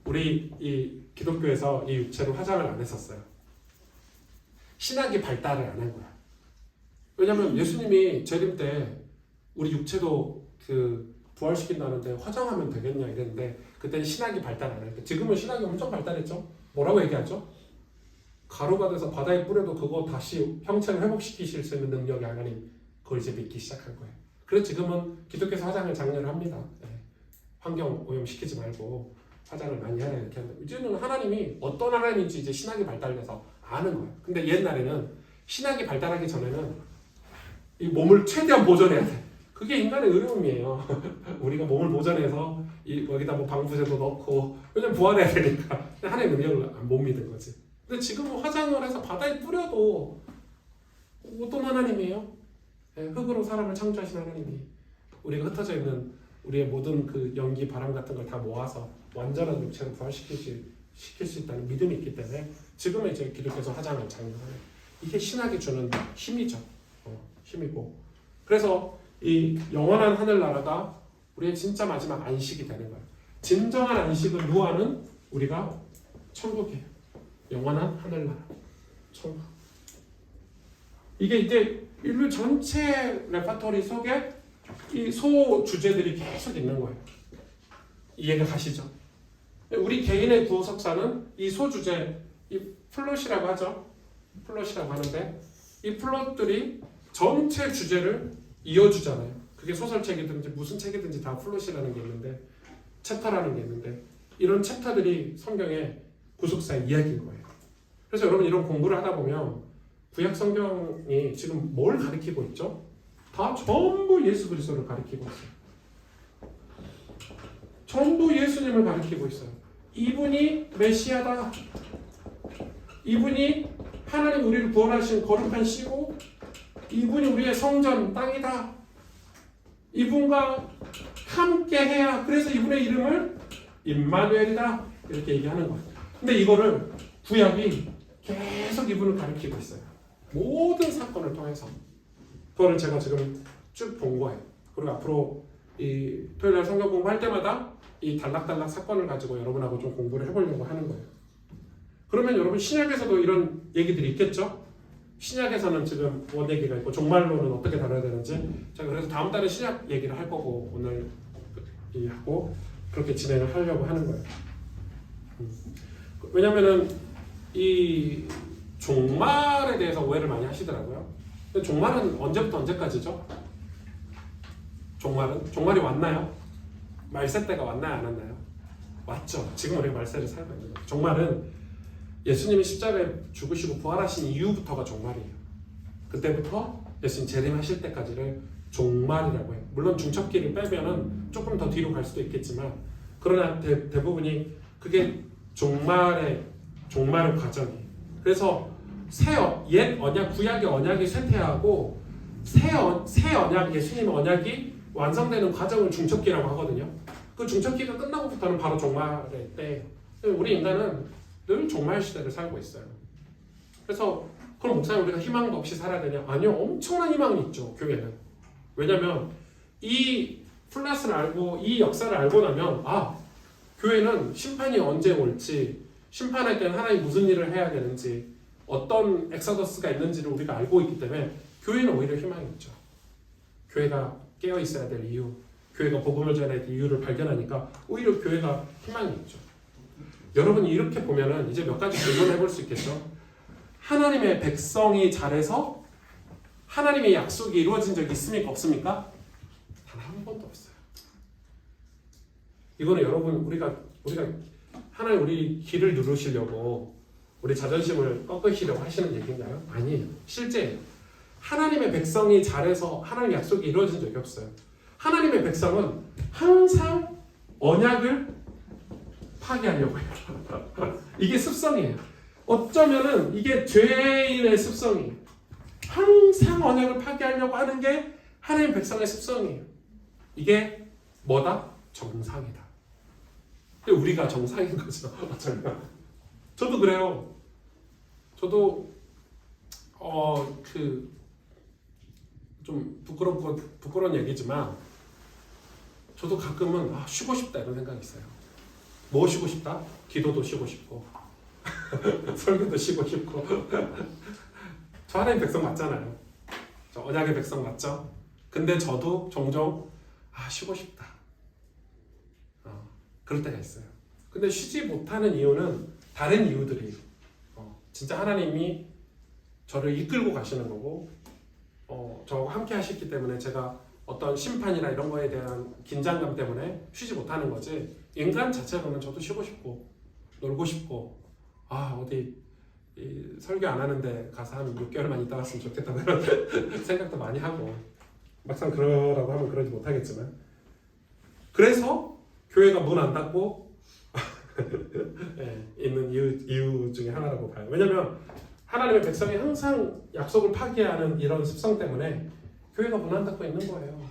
우리 이 기독교에서 이 육체로 화장을 안 했었어요. 신학이 발달을 안 한 거야. 왜냐하면 예수님이 재림 때 우리 육체도 그 부활시킨다는데 화장하면 되겠냐 이랬는데 그때는 신학이 발달 안 했대. 지금은 신학이 엄청 발달했죠. 뭐라고 얘기하죠? 가루가 돼서 바다에 뿌려도 그거 다시 형체를 회복시키실 수 있는 능력이 하나님 그걸 이제 믿기 시작한 거예요. 그래서 지금은 기독교에서 화장을 장려를 합니다. 환경 오염시키지 말고 화장을 많이 하라 이렇게 한다. 이제는 하나님이 어떤 하나님인지 이제 신학이 발달돼서 아는 거예요. 근데 옛날에는 신학이 발달하기 전에는 이 몸을 최대한 보존해야 돼. 그게 인간의 어려움이에요. 우리가 몸을 보존해서 여기다 뭐 방부제도 넣고 왜냐면 부활해야 되니까 하나님의 능력을 못 믿은 거지. 근데 지금은 화장을 해서 바다에 뿌려도 어떤 하나님이에요? 흙으로 사람을 창조하신 하나님이 우리가 흩어져 있는 우리의 모든 그 연기, 바람 같은 걸 다 모아서 완전한 육체로 부활시킬 수 있다는 믿음이 있기 때문에 지금은 이제 기독교에서 화장을 장려해요. 이게 신학이 주는 힘이죠. 힘이고. 그래서 이 영원한 하늘나라가 우리의 진짜 마지막 안식이 되는 거예요. 진정한 안식을 누아는 우리가 천국이에요. 영원한 하늘나라, 천국. 이게 이제 인류 전체 레퍼토리 속에 이 소 주제들이 계속 있는 거예요. 이해가 가시죠? 우리 개인의 구속사는 이 소 주제, 이 플롯이라고 하죠. 플롯이라고 하는데 이 플롯들이 전체 주제를 이어주잖아요. 그게 소설책이든지 무슨 책이든지 다 플롯이라는 게 있는데 챕터라는 게 있는데 이런 챕터들이 성경의 구속사의 이야기인 거예요. 그래서 여러분 이런 공부를 하다 보면 구약 성경이 지금 뭘 가리키고 있죠? 다 전부 예수 그리스도를 가리키고 있어요. 전부 예수님을 가리키고 있어요. 이분이 메시아다. 이분이 하나님 우리를 구원하신 거룩한 씨고, 이분이 우리의 성전 땅이다. 이분과 함께해야, 그래서 이분의 이름을 임마누엘이다 이렇게 얘기하는 거예요. 근데 이거를 구약이 계속 이분을 가리키고 있어요. 모든 사건을 통해서. 그거를 제가 지금 쭉 본 거예요. 그리고 앞으로 이 토요일날 성경 공부할 때마다 이 단락단락 사건을 가지고 여러분하고 좀 공부를 해보려고 하는 거예요. 그러면 여러분 신약에서도 이런 얘기들이 있겠죠? 신약에서는 지금 원 얘기가 있고 종말론은 어떻게 다뤄야 되는지, 제가 그래서 다음 달에 신약 얘기를 할 거고 오늘 하고 그렇게 진행을 하려고 하는 거예요. 왜냐면은 이 종말에 대해서 오해를 많이 하시더라고요. 근데 종말은 언제부터 언제까지죠? 종말이 왔나요? 말세 때가 왔나요? 안 왔나요? 왔죠. 지금 우리가 말세를 살고 있는 거예요. 종말은 예수님이 십자가에 죽으시고 부활하신 이후부터가 종말이에요. 그때부터 예수님 재림하실 때까지를 종말이라고 해요. 물론 중첩기를 빼면은 조금 더 뒤로 갈 수도 있겠지만, 그러나 대부분이 그게 종말의 과정이에요. 그래서 옛 언약, 구약의 언약이 쇠퇴하고 새 언약, 예수님의 언약이 완성되는 과정을 중첩기라고 하거든요. 그 중첩기가 끝나고부터는 바로 종말의 때예요. 우리 인간은 늘 종말 시대를 살고 있어요. 그래서 그럼 목사님 우리가 희망도 없이 살아야 되냐? 아니요, 엄청난 희망이 있죠. 교회는. 왜냐하면 이 플랫을 알고 이 역사를 알고 나면 교회는 심판이 언제 올지, 심판할 때는 하나님 무슨 일을 해야 되는지, 어떤 엑소더스가 있는지를 우리가 알고 있기 때문에 교회는 오히려 희망이 있죠. 교회가 깨어 있어야 될 이유, 교회가 복음을 전해야 될 이유를 발견하니까 오히려 교회가 희망이 있죠. 여러분이 이렇게 보면은 이제 몇 가지 질문을 해볼 수 있겠죠. 하나님의 백성이 잘해서 하나님의 약속이 이루어진 적이 있습니까? 없습니까? 단 한 번도 없어요. 이거는 여러분 우리가 하나님 우리 귀를 누르시려고 우리 자존심을 꺾으시려고 하시는 얘기인가요? 아니에요. 실제예요. 하나님의 백성이 잘해서 하나님의 약속이 이루어진 적이 없어요. 하나님의 백성은 항상 언약을 파괴하려고 해요. 이게 습성이에요. 어쩌면은 이게 죄인의 습성이에요. 항상 언약을 파괴하려고 하는 게 하나님 백성의 습성이에요. 이게 뭐다? 정상이다. 우리가 정상인 거죠. 저도 그래요. 저도 좀 부끄러운 얘기지만 저도 가끔은 쉬고 싶다 이런 생각이 있어요. 뭐 쉬고 싶다? 기도도 쉬고 싶고 설교도 쉬고 싶고 저 하나님 백성 맞잖아요. 저 언약의 백성 맞죠? 근데 저도 종종 쉬고 싶다. 그럴 때가 있어요. 근데 쉬지 못하는 이유는 다른 이유들이에요. 진짜 하나님이 저를 이끌고 가시는 거고 저와 함께 하시기 때문에 제가 어떤 심판이나 이런 거에 대한 긴장감 때문에 쉬지 못하는 거지, 인간 자체로는 저도 쉬고 싶고 놀고 싶고 어디 설교 안 하는데 가서 한 6개월만 있다 왔으면 좋겠다 그런 생각도 많이 하고, 막상 그러라고 하면 그러지 못하겠지만, 그래서 교회가 문 안 닫고 있는 이유 중에 하나라고 봐요. 왜냐면 하나님의 백성이 항상 약속을 파기하는 이런 습성 때문에 교회가 문 안 닫고 있는 거예요.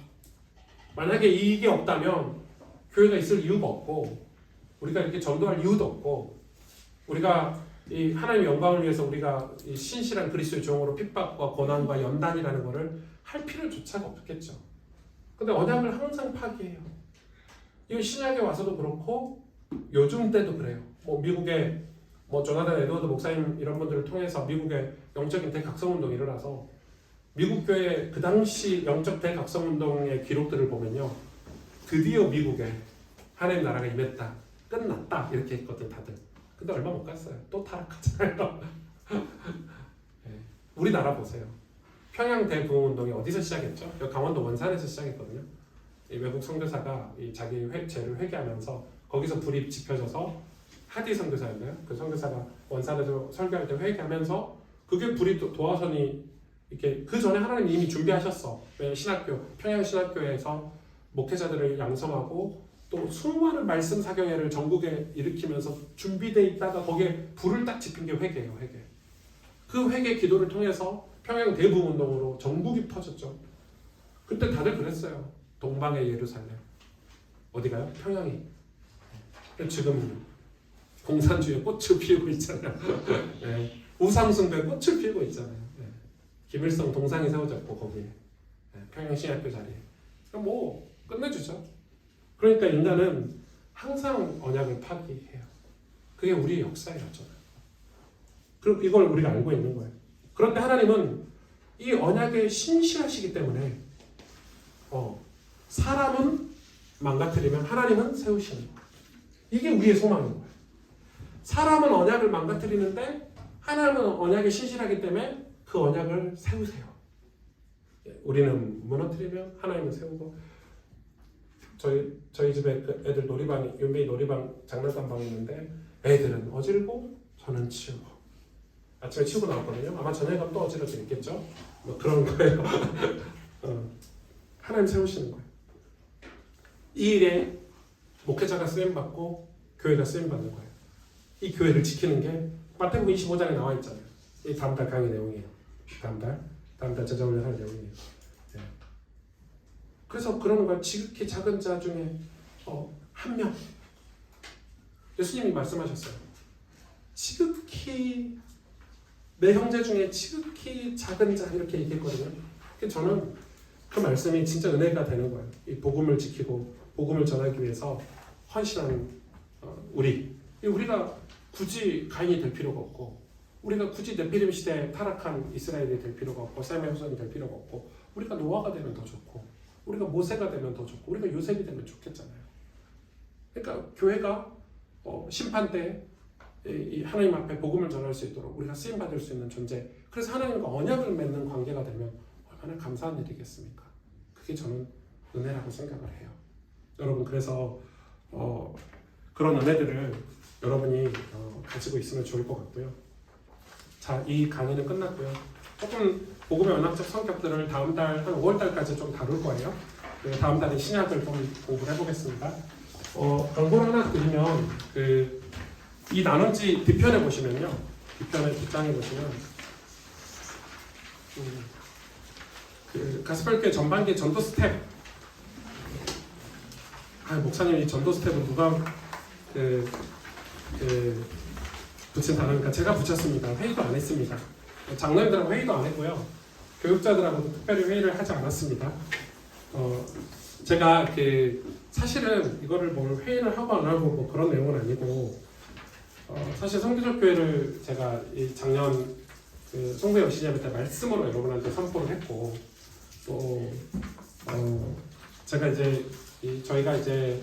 만약에 이게 없다면 교회가 있을 이유가 없고, 우리가 이렇게 전도할 이유도 없고, 우리가 이 하나님의 영광을 위해서 우리가 이 신실한 그리스도의 종으로 핍박과 고난과 연단이라는 것을 할 필요조차가 없겠죠. 근데 언약을 항상 파기해요. 이 신약에 와서도 그렇고 요즘 때도 그래요. 미국에 조나단 에드워드 목사님 이런 분들을 통해서 미국의 영적인 대각성운동이 일어나서 미국 교회 그 당시 영적 대각성운동의 기록들을 보면요, 드디어 미국에 하나님 나라가 임했다, 끝났다 이렇게 했거든 다들. 근데 얼마 못 갔어요. 또 타락하잖아요. 우리나라 보세요. 평양 대부흥운동이 어디서 시작했죠? 강원도 원산에서 시작했거든요. 이 외국 선교사가 자기 죄를 회개하면서 거기서 불이 지펴져서 하디 선교사였나요? 그 선교사가 원산에서 설교할 때 회개하면서 그게 불이 도화선이 이렇게 그 전에 하나님이 이미 준비하셨어. 왜 신학교 평양 신학교에서 목회자들을 양성하고 또 수많은 말씀 사경회를 전국에 일으키면서 준비돼 있다가 거기에 불을 딱 지핀 게 회개예요. 회개. 그 회개 기도를 통해서 평양 대부흥 운동으로 전국이 퍼졌죠. 그때 다들 그랬어요. 동방의 예루살렘 어디가요? 평양이. 지금 공산주의의 꽃을 피우고 있잖아요. 네. 우상숭배 꽃을 피우고 있잖아요. 네. 김일성 동상이 세워졌고 거기에 네. 평양신학교 자리에 뭐 끝내주죠. 그러니까 인간은 항상 언약을 파기해요. 그게 우리의 역사예요. 저는. 그리고 이걸 우리가 알고 있는 거예요. 그런데 하나님은 이 언약에 신실하시기 때문에 사람은 망가뜨리면 하나님은 세우시는 거예요. 이게 우리의 소망인 거예요. 사람은 언약을 망가뜨리는데 하나님은 언약에 신실하기 때문에 그 언약을 세우세요. 우리는 무너뜨리면 하나님은 세우고 저희 집에 그 애들 놀이방이 윤배이 놀이방 장난감방이 있는데 애들은 어지르고 저는 치우고 아침에 치우고 나왔거든요. 아마 저녁에 가면 또 어지러져 있겠죠. 뭐 그런 거예요. 하나님 세우시는 거예요. 이 일에 목회자가 쓰임받고 교회가 쓰임받는 거예요. 이 교회를 지키는 게 마태복음 25장에 나와 있잖아요. 이 다음 달 강의 내용이에요. 다음 달 제자훈련 할 내용이에요. 네. 그래서 그러는 거예요. 지극히 작은 자 중에 한 명. 예수님이 말씀하셨어요. 지극히 내 형제 중에 지극히 작은 자 이렇게 얘기했거든요. 저는 그 말씀이 진짜 은혜가 되는 거예요. 이 복음을 지키고 복음을 전하기 위해서 헌신한 우리가 굳이 가인이 될 필요가 없고 우리가 굳이 네피림 시대에 타락한 이스라엘이 될 필요가 없고 셈의 후손이 될 필요가 없고 우리가 노아가 되면 더 좋고 우리가 모세가 되면 더 좋고 우리가 요셉이 되면 좋겠잖아요. 그러니까 교회가 심판 때 이 하나님 앞에 복음을 전할 수 있도록 우리가 쓰임 받을 수 있는 존재. 그래서 하나님과 언약을 맺는 관계가 되면 얼마나 감사한 일이겠습니까? 그게 저는 은혜라고 생각을 해요. 여러분 그래서 그런 은혜들을 여러분이 가지고 있으면 좋을 것 같고요. 자, 이 강의는 끝났고요. 조금 복음의 언약적 성격들을 다음 달 한 5월 달까지 좀 다룰 거예요. 다음 달에 신약을 좀 공부를 해보겠습니다. 광고를 하나 드리면 이 나눔지 뒤편에 보시면요. 뒷장에 보시면 가스펠교회 전반기 전도 스텝. 목사님 이 전도 스텝은 누가 붙인 단어니까 제가 붙였습니다. 회의도 안 했습니다. 장로님들하고 회의도 안 했고요. 교육자들하고도 특별히 회의를 하지 않았습니다. 제가 사실은 이거를 뭘 회의를 하고 안 하고 뭐 그런 내용은 아니고 사실 성교적 교회를 제가 이 작년 송구의 여신예배 때 말씀으로 여러분한테 선포를 했고 또 제가 이제 저희가 이제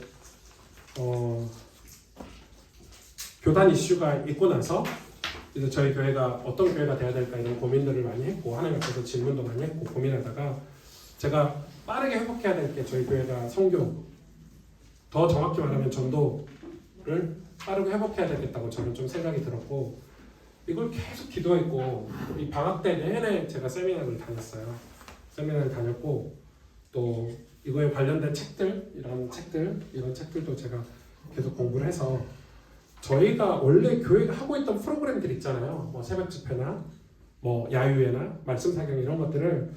교단 이슈가 있고 나서 이제 저희 교회가 어떤 교회가 돼야 될까 이런 고민들을 많이 했고 하나님 앞에서 질문도 많이 했고 고민하다가 제가 빠르게 회복해야 될 게 저희 교회가 선교 더 정확히 말하면 전도를 빠르게 회복해야 되겠다고 저는 좀 생각이 들었고 이걸 계속 기도했고 이 방학 때 내내 제가 세미나를 다녔어요. 세미나를 다녔고 또 이거에 관련된 책들 이런 책들도 제가 계속 공부를 해서 저희가 원래 교회가 하고 있던 프로그램들 있잖아요. 뭐 새벽 집회나 뭐 야유회나 말씀 사경 이런 것들을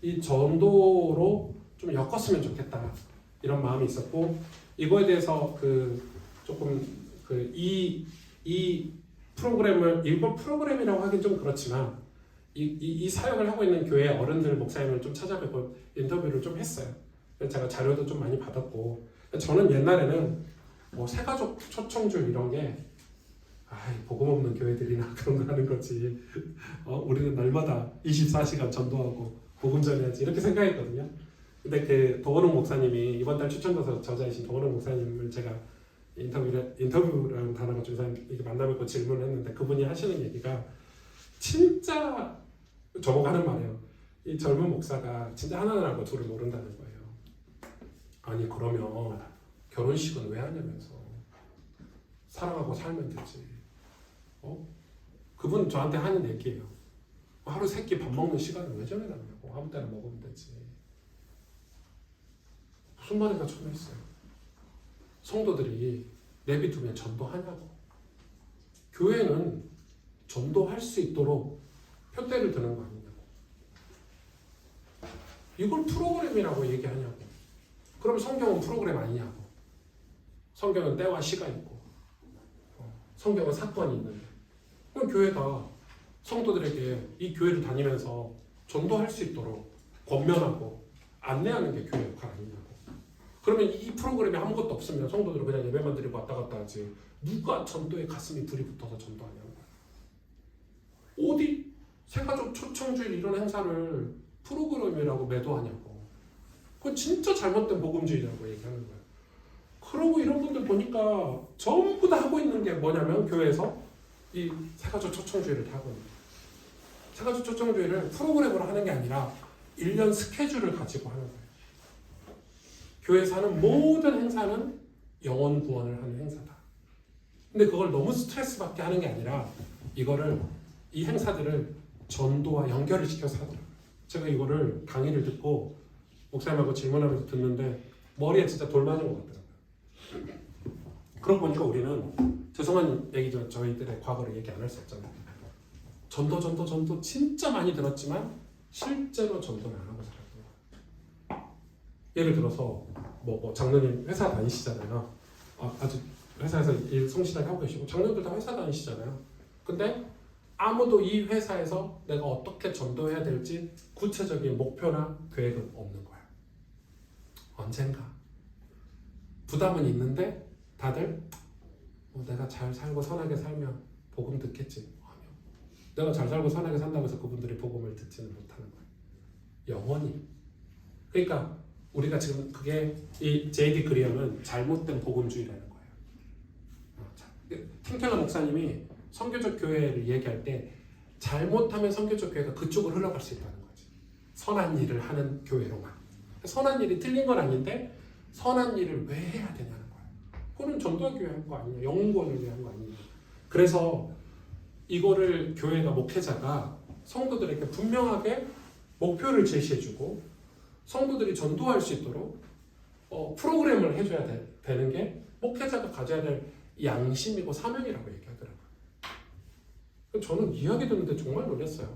이 전도로 좀 엮었으면 좋겠다 이런 마음이 있었고 이거에 대해서 조금 이 프로그램을 일본 프로그램이라고 하긴 좀 그렇지만 이 사역을 하고 있는 교회 어른들 목사님을 좀 찾아뵙고 인터뷰를 좀 했어요. 제가 자료도 좀 많이 받았고 저는 옛날에는 뭐 새가족 초청줄 이런 게 복음 없는 교회들이나 그런 거 하는 거지 우리는 날마다 24시간 전도하고 복음 전해야지 이렇게 생각했거든요. 근데 도원웅 목사님이 이번 달 추천도서 저자이신 도원웅 목사님을 제가 인터뷰라는 단어가 좀 이렇게 만나뵙고 질문을 했는데 그분이 하시는 얘기가 진짜 저보고 하는 말이에요. 이 젊은 목사가 진짜 하나는 알고 둘을 모른다는 거예요. 아니 그러면 결혼식은 왜 하냐면서 사랑하고 살면 되지. 그분 저한테 하는 얘기예요. 하루 3끼 밥 먹는 시간을 왜 정해놨냐고. 아무 때나 먹으면 되지. 무슨 말인가 처음 했어요. 성도들이 내비두면 전도하냐고. 교회는 전도할 수 있도록 표대를 드는 거 아니냐고. 이걸 프로그램이라고 얘기하냐고. 그럼 성경은 프로그램 아니냐고. 성경은 때와 시가 있고 성경은 사건이 있는데 그럼 교회가 성도들에게 이 교회를 다니면서 전도할 수 있도록 권면하고 안내하는 게 교회 역할 아니냐고. 그러면 이 프로그램에 아무것도 없으면 성도들은 그냥 예배만 드리고 왔다 갔다 하지 누가 전도에 가슴이 불이 붙어서 전도하냐는 거야. 어디 새가족 초청주일 이런 행사를 프로그램이라고 매도하냐고. 그건 진짜 잘못된 복음주의라고 얘기하는 거야. 그러고 이런 분들 보니까 전부 다 하고 있는 게 뭐냐면 교회에서 이 새가족 초청주의를 다 하고 있는 거야. 새가족 초청주의를 프로그램으로 하는 게 아니라 1년 스케줄을 가지고 하는 거예요. 교회에서 하는 모든 행사는 영혼 구원을 하는 행사다. 근데 그걸 너무 스트레스 받게 하는 게 아니라 이 행사들을 전도와 연결을 시켜서 하더라고요. 제가 이거를 강의를 듣고 목사님하고 질문하면서 듣는데 머리에 진짜 돌 맞은 것 같더라고요. 그러고 보니까 우리는 죄송한 얘기죠. 저희들의 과거를 얘기 안 할 수 없잖아요. 전도 진짜 많이 들었지만 실제로 전도는 안 하고 살았던 거예요. 예를 들어서 장로님 회사 다니시잖아요. 아직 회사에서 일 성실하게 하고 계시고 장로님들 다 회사 다니시잖아요. 근데 아무도 이 회사에서 내가 어떻게 전도해야 될지 구체적인 목표나 계획은 없는 거야. 언젠가 부담은 있는데 다들 내가 잘 살고 선하게 살면 복음 듣겠지. 아니요. 내가 잘 살고 선하게 산다고 해서 그분들이 복음을 듣지는 못하는 거예요. 영원히. 그러니까 우리가 지금 그게 이 J.D. 그리어는 잘못된 복음주의라는 거예요. 팅켈러 목사님이 선교적 교회를 얘기할 때 잘못하면 선교적 교회가 그쪽으로 흘러갈 수 있다는 거지. 선한 일을 하는 교회로만. 선한 일이 틀린 건 아닌데 선한 일을 왜 해야 되냐는 거야. 그거는 전도하기 위해 한 거 아니냐. 영혼구원을 위해 한 거 아니냐. 그래서 이거를 교회가 목회자가 성도들에게 분명하게 목표를 제시해주고 성도들이 전도할 수 있도록 프로그램을 해줘야 되는 게 목회자가 가져야 될 양심이고 사명이라고 얘기하더라고요. 저는 이야기 듣는데 정말 놀랐어요.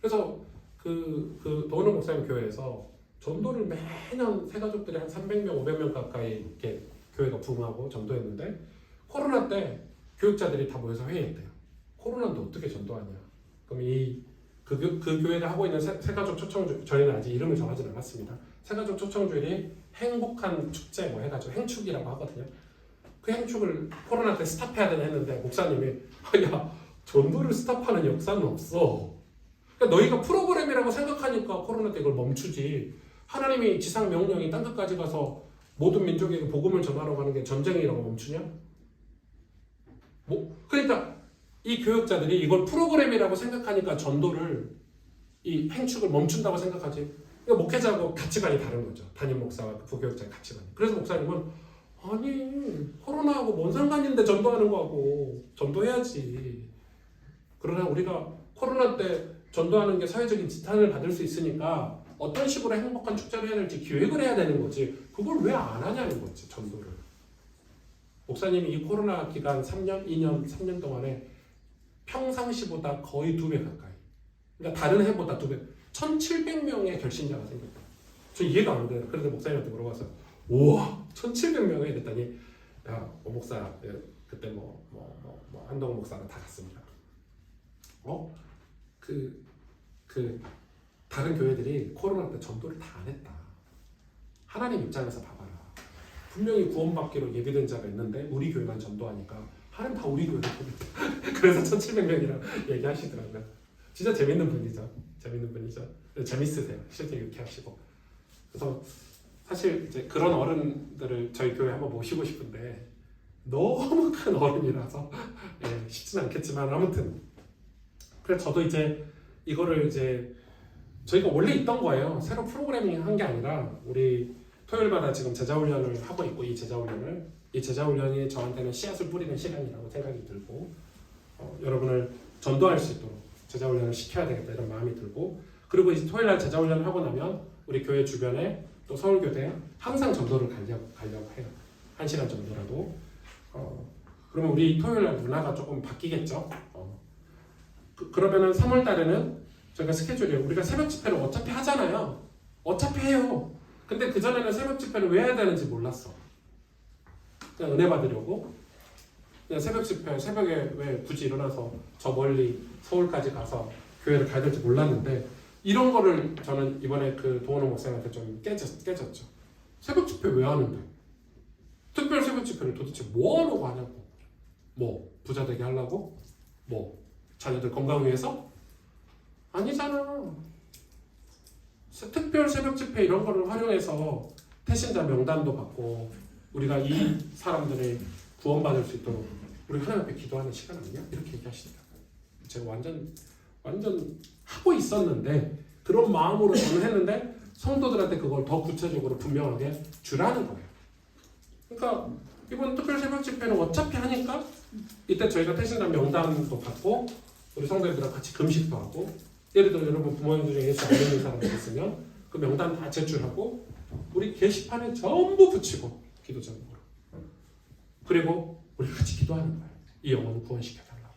그래서 그 도은호 목사님 교회에서 전도를 매년 새가족들이 한 300명, 500명 가까이 이렇게 교회가 부흥하고 전도했는데 코로나 때 교육자들이 다 모여서 회의했대요. 코로나인데 어떻게 전도하냐. 그럼 그 교회가 하고 있는 새가족 초청주일, 저희는 아직 이름을 정하지 않았습니다. 새가족 초청주일이 행복한 축제 해가지고 행축이라고 하거든요. 그 행축을 코로나 때 스탑해야 되나 했는데 목사님이 야 전도를 스탑하는 역사는 없어. 그러니까 너희가 프로그램이라고 생각하니까 코로나 때 이걸 멈추지. 하나님이 지상 명령이 땅 끝까지 가서 모든 민족에게 복음을 전하러 가는 게 전쟁이라고 멈추냐? 그러니까 이 교육자들이 이걸 프로그램이라고 생각하니까 전도를 이 행축을 멈춘다고 생각하지. 그러니까 목회자하고 가치관이 다른 거죠. 담임 목사와 부교육자의 가치관이. 그래서 목사님은 아니 코로나하고 뭔 상관인데 전도하는 거하고 전도해야지. 그러나 우리가 코로나 때 전도하는 게 사회적인 지탄을 받을 수 있으니까 어떤 식으로 행복한 축제를 해야 될지 기획을 해야 되는 거지. 그걸 왜 안 하냐는 거지, 전도를. 목사님이 이 코로나 기간 3년, 2년, 3년 동안에 평상시보다 거의 2배 가까이. 그러니까 다른 해보다 2배. 1,700명의 결신자가 생겼다. 저 이해가 안 돼요. 그래서 목사님한테 물어봤어요. 우와, 1,700명이 이랬더니 야, 목사 그때 한동훈 목사가 다 갔습니다. 다른 교회들이 코로나 때 전도를 다 안 했다. 하나님 입장에서 봐봐라. 분명히 구원받기로 예비된 자가 있는데 우리 교회만 전도하니까 하나님 다 우리 교회를 보냈다. 그래서 1,700명이라 얘기하시더라고요. 진짜 재밌는 분이죠. 재밌으세요. 실제 유쾌하시고. 그래서 사실 이제 그런 어른들을 저희 교회에 한번 모시고 싶은데 너무 큰 어른이라서 쉽지는 않겠지만 아무튼 그래서 저도 이제 이거를 이제 저희가 원래 있던 거예요. 새로 프로그래밍 한 게 아니라 우리 토요일마다 지금 제자훈련을 하고 있고 이 제자훈련을 이 제자훈련이 저한테는 씨앗을 뿌리는 시간이라고 생각이 들고 여러분을 전도할 수 있도록 제자훈련을 시켜야 되겠다 이런 마음이 들고 그리고 이제 토요일날 제자훈련을 하고 나면 우리 교회 주변에 또 서울교대에 항상 전도를 가려고 해요. 1시간 정도라도 그러면 우리 토요일날 문화가 조금 바뀌겠죠. 그러면은 3월 달에는 저희가 스케줄이 우리가 새벽 집회를 어차피 하잖아요. 어차피 해요. 근데 그전에는 새벽 집회를 왜 해야 되는지 몰랐어. 그냥 은혜 받으려고 그냥 새벽 집회 새벽에 왜 굳이 일어나서 저 멀리 서울까지 가서 교회를 가야 될지 몰랐는데 이런 거를 저는 이번에 그 동원호 목사님한테 좀 깨졌죠. 새벽 집회 왜 하는데? 특별 새벽 집회를 도대체 뭐 하려고 하냐고. 뭐 부자 되게 하려고? 뭐 자녀들 건강 위해서? 아니잖아. 특별 새벽 집회 이런 거를 활용해서 태신자 명단도 받고 우리가 이 사람들의 구원받을 수 있도록 우리 하나님 앞에 기도하는 시간 아니냐? 이렇게 얘기하시더라고요. 제가 완전 하고 있었는데 그런 마음으로 저는 했는데 성도들한테 그걸 더 구체적으로 분명하게 주라는 거예요. 그러니까 이번 특별 새벽 집회는 어차피 하니까 이때 저희가 태신자 명단도 받고 우리 성도들이랑 같이 금식도 하고 예를 들어 여러분 부모님들 중에 예수 안 믿는 사람들 있으면 그 명단 다 제출하고 우리 게시판에 전부 붙이고 기도 제목으로 그리고 우리 같이 기도하는 거예요. 이 영혼을 구원시켜달라고.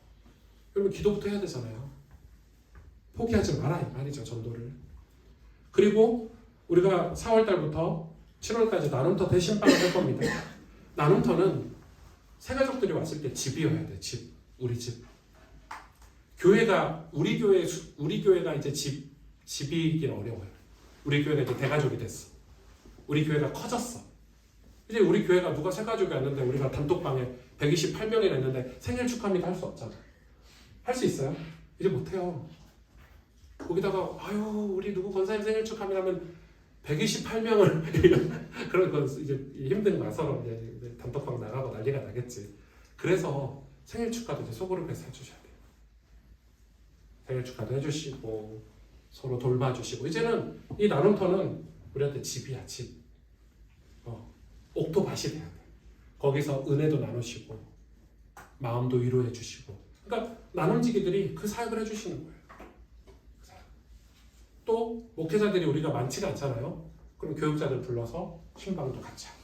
여러분 기도부터 해야 되잖아요. 포기하지 마라 이 말이죠. 전도를. 그리고 우리가 4월달부터 7월까지 나눔터 대신방을 할 겁니다. 나눔터는 새가족들이 왔을 때 집이어야 돼. 집. 우리 집. 교회가 우리 교회가 이제 집이긴 어려워요. 우리 교회가 이제 대가족이 됐어. 우리 교회가 커졌어. 이제 우리 교회가 누가 새가족이 왔는데 우리가 단톡방에 128명이나 있는데 생일 축하합니다 할 수 없잖아. 할 수 있어요? 이제 못해요. 거기다가 아유 우리 누구 권사님 생일 축하합니다 하면 128명을 그런 건 이제 힘든 거야. 서로 이제 단톡방 나가고 난리가 나겠지. 그래서 생일 축하도 이제 소그룹에서 해주셔야 돼요. 생일 축하도 해주시고 서로 돌봐주시고 이제는 이 나눔터는 우리한테 집이야 집. 옥토밭이 돼야 돼. 거기서 은혜도 나누시고 마음도 위로해 주시고 그러니까 나눔지기들이 그 사역을 해주시는 거예요. 또 목회자들이 우리가 많지가 않잖아요. 그럼 교육자들 불러서 신방도 같이 하고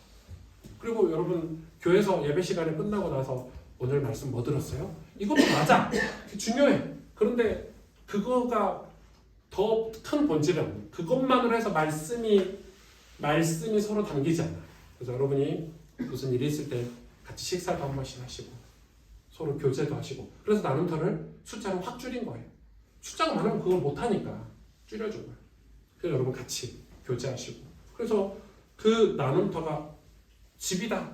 그리고 여러분 교회에서 예배 시간이 끝나고 나서 오늘 말씀 뭐 들었어요? 이것도 맞아. 중요해. 그런데 그거가 더 큰 본질은 아니에요. 그것만으로 해서 말씀이 서로 담기지 않아요. 그래서 여러분이 무슨 일이 있을 때 같이 식사도 한 번씩 하시고 서로 교제도 하시고 그래서 나눔터를 숫자를 확 줄인 거예요. 숫자가 많으면 그걸 못하니까 줄여준 거예요. 그래서 여러분 같이 교제하시고 그래서 그 나눔터가 집이다.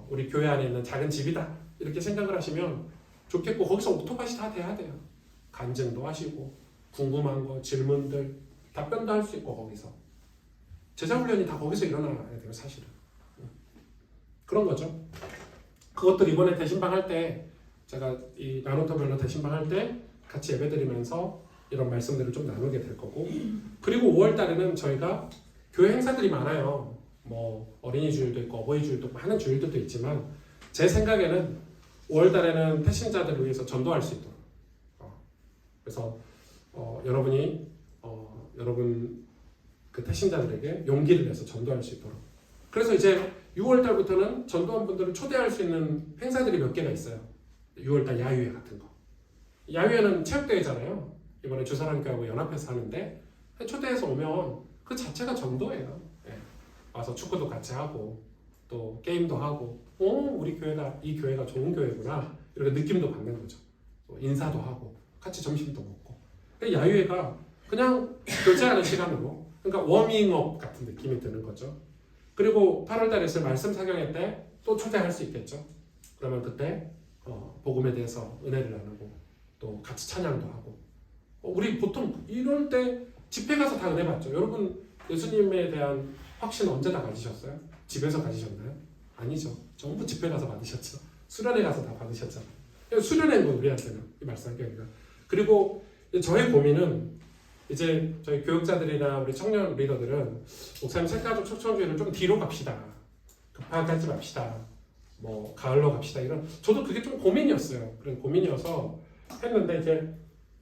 우리 교회 안에 있는 작은 집이다. 이렇게 생각을 하시면 좋겠고 거기서 옥토밭이 다 돼야 돼요. 간증도 하시고 궁금한 거 질문들 답변도 할 수 있고 거기서 제자훈련이 다 거기서 일어나야 돼요. 사실은 그런 거죠. 그것들 이번에 대신방 할 때 제가 이 나눔터별로 대신방 할 때 같이 예배드리면서 이런 말씀들을 좀 나누게 될 거고 그리고 5월 달에는 저희가 교회 행사들이 많아요. 뭐 어린이 주일도 있고 어버이 주일도 있고 하는 주일들도 있지만 제 생각에는 5월 달에는 태신자들을 위해서 전도할 수 있도록 그래서 여러분이 여러분 그 태신자들에게 용기를 내서 전도할 수 있도록 그래서 이제 6월 달부터는 전도한 분들을 초대할 수 있는 행사들이 몇 개가 있어요. 6월 달 야유회 같은 거. 야유회는 체육대회잖아요. 이번에 주사랑교하고 연합해서 하는데 초대해서 오면 그 자체가 전도예요. 네. 와서 축구도 같이 하고 또 게임도 하고 우리 교회가 이 교회가 좋은 교회구나 이렇게 느낌도 받는 거죠. 인사도 하고 같이 점심도 먹고 야유회가 그냥 교제하는 시간으로 그러니까 워밍업 같은 느낌이 드는 거죠. 그리고 8월달에 있을 말씀 사경회 때 또 초대할 수 있겠죠. 그러면 그때 복음에 대해서 은혜를 나누고 또 같이 찬양도 하고 우리 보통 이럴 때 집회 가서 다 은혜 받죠. 여러분 예수님에 대한 확신 언제 다 가지셨어요? 집에서 가지셨나요? 아니죠. 전부 집회 가서 받으셨죠. 수련회 가서 다 받으셨잖아요. 수련회인 거 우리한테는 이 말씀 사경회가. 그리고 저의 고민은 이제 저희 교육자들이나 우리 청년 리더들은 목사님 새가족 초청주의를 좀 뒤로 갑시다. 급하게 하지 맙시다. 뭐 가을로 갑시다 이런 저도 그게 좀 고민이었어요. 그런 고민이어서 했는데 이제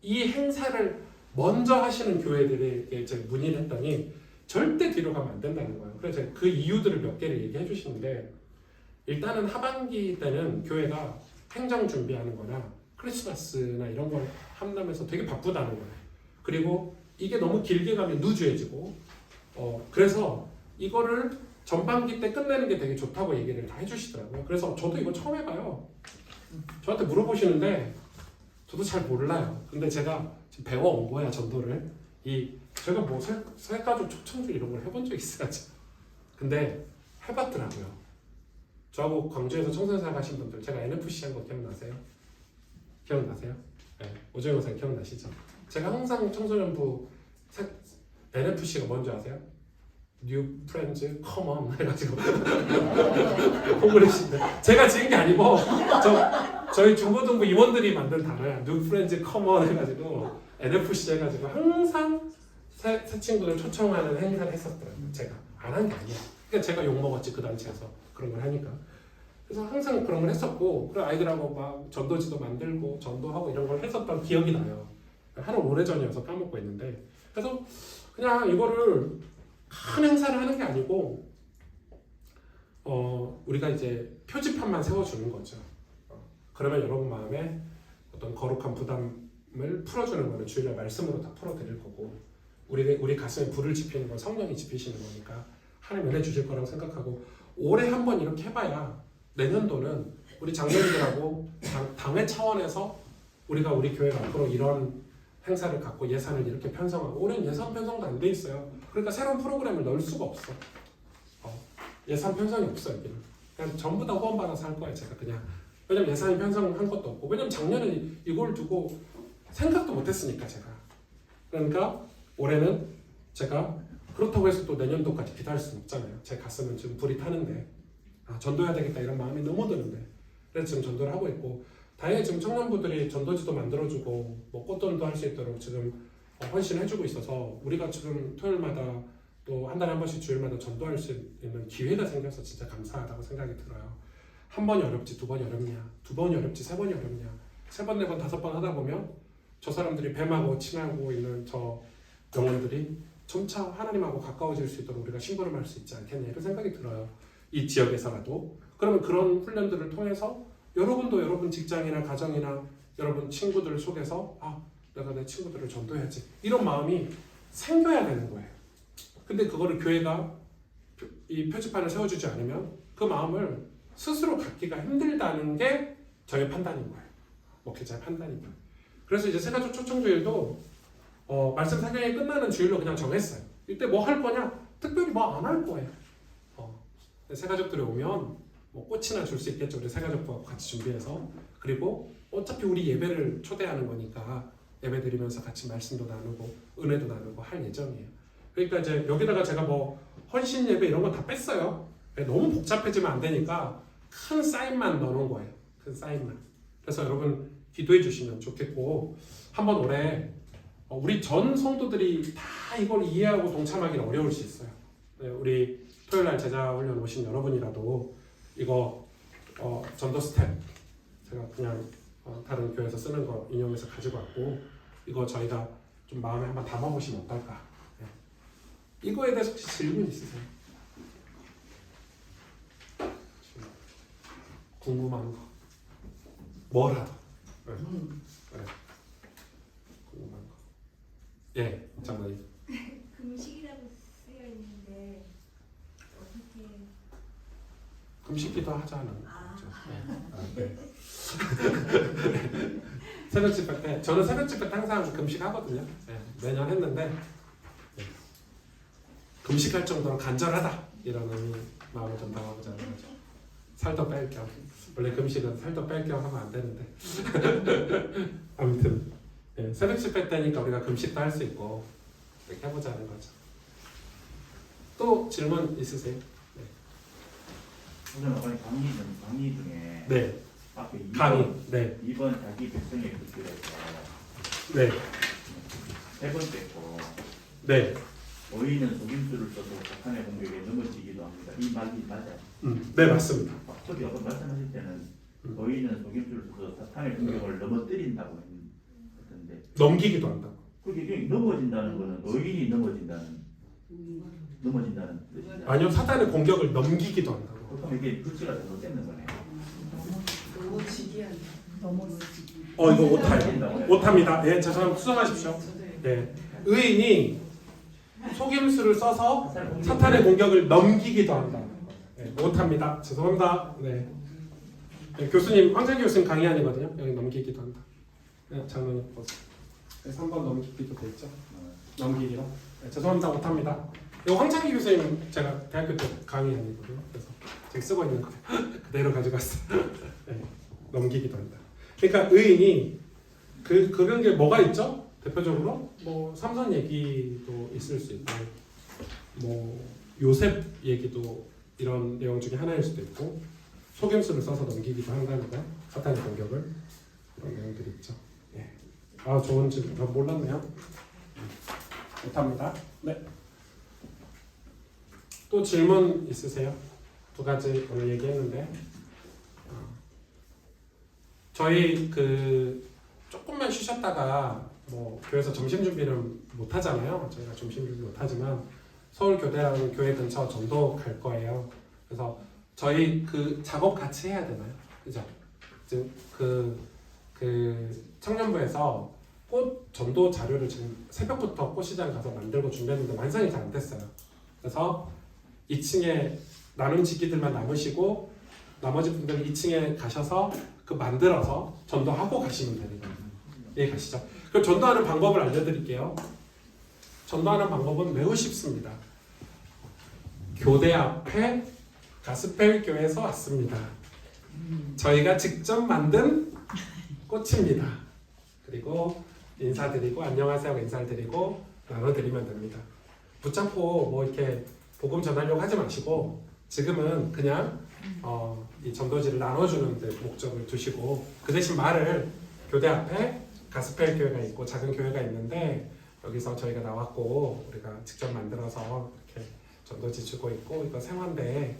이 행사를 먼저 하시는 교회들에게 이제 문의를 했더니 절대 뒤로 가면 안 된다는 거예요. 그래서 제가 그 이유들을 몇 개를 얘기해 주시는데 일단은 하반기 때는 교회가 행정 준비하는 거나 크리스마스나 이런 걸 한다면서 되게 바쁘다는 거예요. 그리고 이게 너무 길게 가면 누주해지고 그래서 이거를 전반기 때 끝내는 게 되게 좋다고 얘기를 다 해주시더라고요. 그래서 저도 이거 처음 해봐요. 저한테 물어보시는데 저도 잘 몰라요. 근데 제가 지금 배워온 거야 전도를. 제가 뭐 새가족 초청주 이런 걸 해본 적 있어야죠. 근데 해봤더라고요. 저하고 광주에서 청소년사 가신 분들 제가 NFC 한 거 기억나세요? 기억나세요? 네. 오정영 목사님 기억나시죠? 제가 항상 청소년부 NFC가 뭔지 아세요? New Friends Come On 해가지고 홍보를 제가 지은 게 아니고 저희 중고등부 임원들이 만든 단어야. New Friends Come On 해가지고 NFC 해가지고 항상 새 친구들 초청하는 행사를 했었더라고요. 제가 안 한 게 아니야. 그러니까 제가 욕먹었지 그 단체에서 그런 걸 하니까. 그래서 항상 그런 걸 했었고 그리고 아이들하고 막 전도지도 만들고 전도하고 이런 걸 했었던 기억이 나요. 하루 오래전이어서 까먹고 있는데 그래서 그냥 이거를 큰 행사를 하는 게 아니고 우리가 이제 표지판만 세워주는 거죠. 그러면 여러분 마음에 어떤 거룩한 부담을 풀어주는 거는 주일날 말씀으로 다 풀어드릴 거고 우리 가슴에 불을 지피는 건 성령이 지피시는 거니까 하나님 은혜 주실 거라고 생각하고 올해 한번 이렇게 해봐야 내년도는 우리 장로님들하고 당회 차원에서 우리가 우리 교회가 앞으로 이런 행사를 갖고 예산을 이렇게 편성하고 올해는 예산 편성도 안 돼 있어요. 그러니까 새로운 프로그램을 넣을 수가 없어. 예산 편성이 없어 여기는. 그냥 전부 다 후원받아서 할 거예요 제가 그냥. 왜냐면 예산이 편성한 것도 없고 왜냐면 작년에 이걸 두고 생각도 못했으니까 제가. 그러니까 올해는 제가 그렇다고 해서 또 내년도까지 기다릴 수는 없잖아요. 제 가슴은 지금 불이 타는데 전도해야 되겠다 이런 마음이 너무 드는데 그래서 지금 전도를 하고 있고 다행히 지금 청년부들이 전도지도 만들어주고 뭐 꽃돈도 할 수 있도록 지금 헌신해주고 있어서 우리가 지금 토요일마다 또 한 달에 한 번씩 주일마다 전도할 수 있는 기회가 생겨서 진짜 감사하다고 생각이 들어요. 한 번이 어렵지 두 번이 어렵냐, 두 번이 어렵지 세 번이 어렵냐, 세 번, 네 번, 다섯 번 하다 보면 저 사람들이 뱀하고 친하고 있는 저 영혼들이 점차 하나님하고 가까워질 수 있도록 우리가 심부름할 수 있지 않겠냐 이런 생각이 들어요. 이 지역에서라도. 그러면 그런 훈련들을 통해서 여러분도 여러분 직장이나 가정이나 여러분 친구들 속에서 내가 내 친구들을 전도해야지 이런 마음이 생겨야 되는 거예요. 근데 그거를 교회가 이 표지판을 세워주지 않으면 그 마음을 스스로 갖기가 힘들다는 게 저의 판단인 거예요. 목회자의 판단이고요. 그래서 이제 새가족 초청주일도 말씀 사경이 끝나는 주일로 그냥 정했어요. 이때 뭐 할 거냐? 특별히 뭐 안 할 거예요. 새가족들이 오면 뭐 꽃이나 줄 수 있겠죠. 우리 새가족과 같이 준비해서. 그리고 어차피 우리 예배를 초대하는 거니까 예배 드리면서 같이 말씀도 나누고 은혜도 나누고 할 예정이에요. 그러니까 이제 여기다가 제가 뭐 헌신 예배 이런 거 다 뺐어요. 너무 복잡해지면 안 되니까 큰 사인만 넣어놓은 거예요. 큰 사인만. 그래서 여러분 기도해 주시면 좋겠고 한번 올해 우리 전 성도들이 다 이걸 이해하고 동참하기는 어려울 수 있어요. 우리 토요일날 제자훈련 오신 여러분이라도 이거 전도 스텝 제가 그냥 다른 교회에서 쓰는 거 인용해서 가지고 왔고 이거 저희가 좀 마음에 한번 담아보시면 어떨까. 이거에 대해서 혹시 질문 있으세요? 궁금한 거 뭐라도 궁금한 거 장관님. 금식이라고 쓰여 있는데 어떻게? 금식기도 하자는 거죠. 네. 새벽 집회 때 저는 새벽 집회 때 항상 금식하거든요. 매년 했는데 금식할 정도로 간절하다 이런 마음을 좀 담아보자는 거죠. 살도 뺄 겸. 원래 금식은 살도 뺄 겸 하면 안 되는데 아무튼 새벽 집회 때니까 우리가 금식도 할 수 있고 이렇게 해보자는 거죠. 또 질문 있으세요? 오늘 강의 중에 네. 앞에 강의. 2번 자기 백성의 뜻에서 네. 세 번째 거 네. 의인은 속임수를 써서 사탄의 공격에 넘어지기도 합니다. 이 말이 맞아요. 네, 맞습니다. 저기 아까 말씀하실 때는 음. 의인은 속임수를 써서 사탄의 공격을 넘어뜨린다고 했는데 넘기기도 한다고. 그게 넘어진다는 거는 의인이 넘어진다는 뜻이냐? 아니요, 사탄의 공격을 넘기기도 한다고. 그럼 이게 불치가 잘못되는 거네. 넘어지기 한다. 넘어지기. 이거 오타예요. 오타입니다. 예, 죄송합니다. 수정하십시오. 예, 의인이 속임수를 써서 사탄의 공격을 넘기기도 한다. 네, 오타입니다. 죄송합니다. 네. 네, 교수님, 황찬기 교수님 강의 아니거든요. 여기 넘기기도 한다. 네, 장면을 보세요. 3번 넘기기도 돼 있죠. 넘기기로. 네, 죄송합니다. 오타입니다. 이거 황찬기 교수님 제가 대학교 때 강의 아니거든요. 그래서 제가 쓰고 있는 거 그대로 가져갔어요. 네, 넘기기도 한다. 그러니까 의인이 그런 게 뭐가 있죠? 대표적으로 뭐 삼손 얘기도 있을 수 있고 뭐 요셉 얘기도 이런 내용 중에 하나일 수도 있고 속임수를 써서 넘기기도 한다는 거 사탄의 공격을 그런 내용들이 있죠. 예. 아 좋은 질문 몰랐네요. 못합니다. 네. 또 질문 있으세요? 두 가지 오늘 얘기했는데 저희 조금만 쉬셨다가 뭐 교회에서 점심 준비는 못 하잖아요. 저희가 점심 준비 못 하지만 서울교대랑 교회 근처 전도 갈 거예요. 그래서 저희 작업 같이 해야 되나요? 그죠? 지금 청년부에서 꽃 전도 자료를 지금 새벽부터 꽃시장 가서 만들고 준비했는데 완성이 잘 안 됐어요. 그래서 2층에 나눔 지기들만 남으시고 나머지 분들은 2층에 가셔서 만들어서 전도하고 가시면 되는 거예요. 예, 가시죠. 그럼 전도하는 방법을 알려드릴게요. 전도하는 방법은 매우 쉽습니다. 교대 앞에 가스펠 교회에서 왔습니다. 저희가 직접 만든 꽃입니다. 그리고 인사드리고 안녕하세요 인사를 드리고 나눠드리면 됩니다. 붙잡고 뭐 이렇게 복음 전하려고 하지 마시고 지금은 그냥 이 전도지를 나눠주는 데 목적을 두시고 그 대신 말을 교대 앞에 가스펠 교회가 있고 작은 교회가 있는데 여기서 저희가 나왔고 우리가 직접 만들어서 이렇게 전도지 주고 있고 이거 생활인데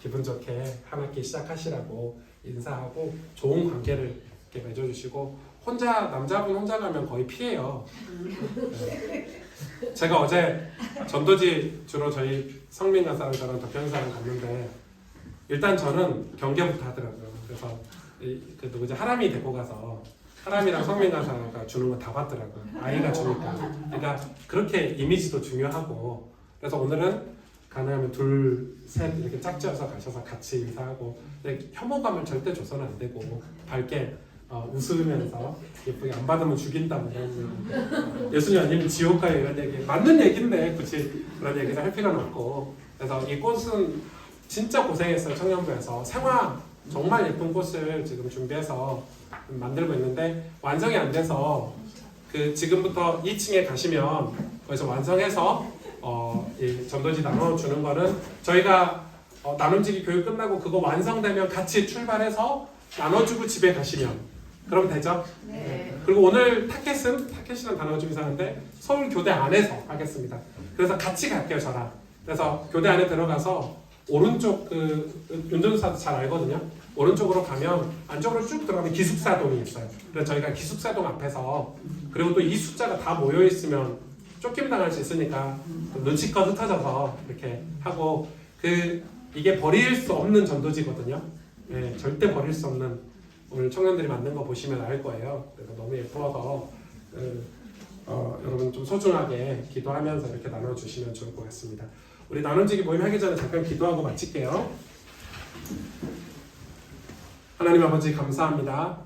기분 좋게 한 학기 시작하시라고 인사하고 좋은 관계를 이렇게 맺어주시고 남자분 혼자 가면 거의 피해요. 네. 제가 어제 전도지 주로 저희 성민가사랑 저랑 덕현사랑 갔는데 일단 저는 경계부터 하더라고요. 그래서 누구지 하람이 데리고 가서 하람이랑 성민가사가 주는 거 다 받더라고요. 아이가 주니까. 그러니까 그렇게 이미지도 중요하고 그래서 오늘은 가능하면 둘, 셋 이렇게 짝지어서 가셔서 같이 인사하고 혐오감을 절대 줘서는 안 되고 밝게 웃으면서 예쁘게 안 받으면 죽인다 예수님 아니면 지옥 가요 이런 얘기 맞는 얘기인데 굳이 그런 얘기를 할 필요는 없고 그래서 이 꽃은 진짜 고생했어요. 청년부에서 생화 정말 예쁜 꽃을 지금 준비해서 만들고 있는데 완성이 안 돼서 지금부터 2층에 가시면 거기서 완성해서 이 전도지 나눠주는 거는 저희가 나눔지기 교육 끝나고 그거 완성되면 같이 출발해서 나눠주고 집에 가시면 그럼 되죠? 네. 그리고 오늘 타켓이라는 단어가 좀 이상한데 서울 교대 안에서 하겠습니다. 그래서 같이 갈게요 저랑. 그래서 교대 안에 들어가서 오른쪽 윤전사도 잘 알거든요. 오른쪽으로 가면 안쪽으로 쭉 들어가면 기숙사동이 있어요. 그래서 저희가 기숙사동 앞에서 그리고 또 이 숫자가 다 모여 있으면 쫓김 당할 수 있으니까 눈치껏 흩어져서 이렇게 하고 이게 버릴 수 없는 전도지거든요. 네, 절대 버릴 수 없는 오늘 청년들이 만든 거 보시면 알 거예요. 그래서 너무 예뻐서 여러분 좀 소중하게 기도하면서 이렇게 나눠주시면 좋을 것 같습니다. 우리 나눔지기 모임 하기 전에 잠깐 기도하고 마칠게요. 하나님 아버지 감사합니다.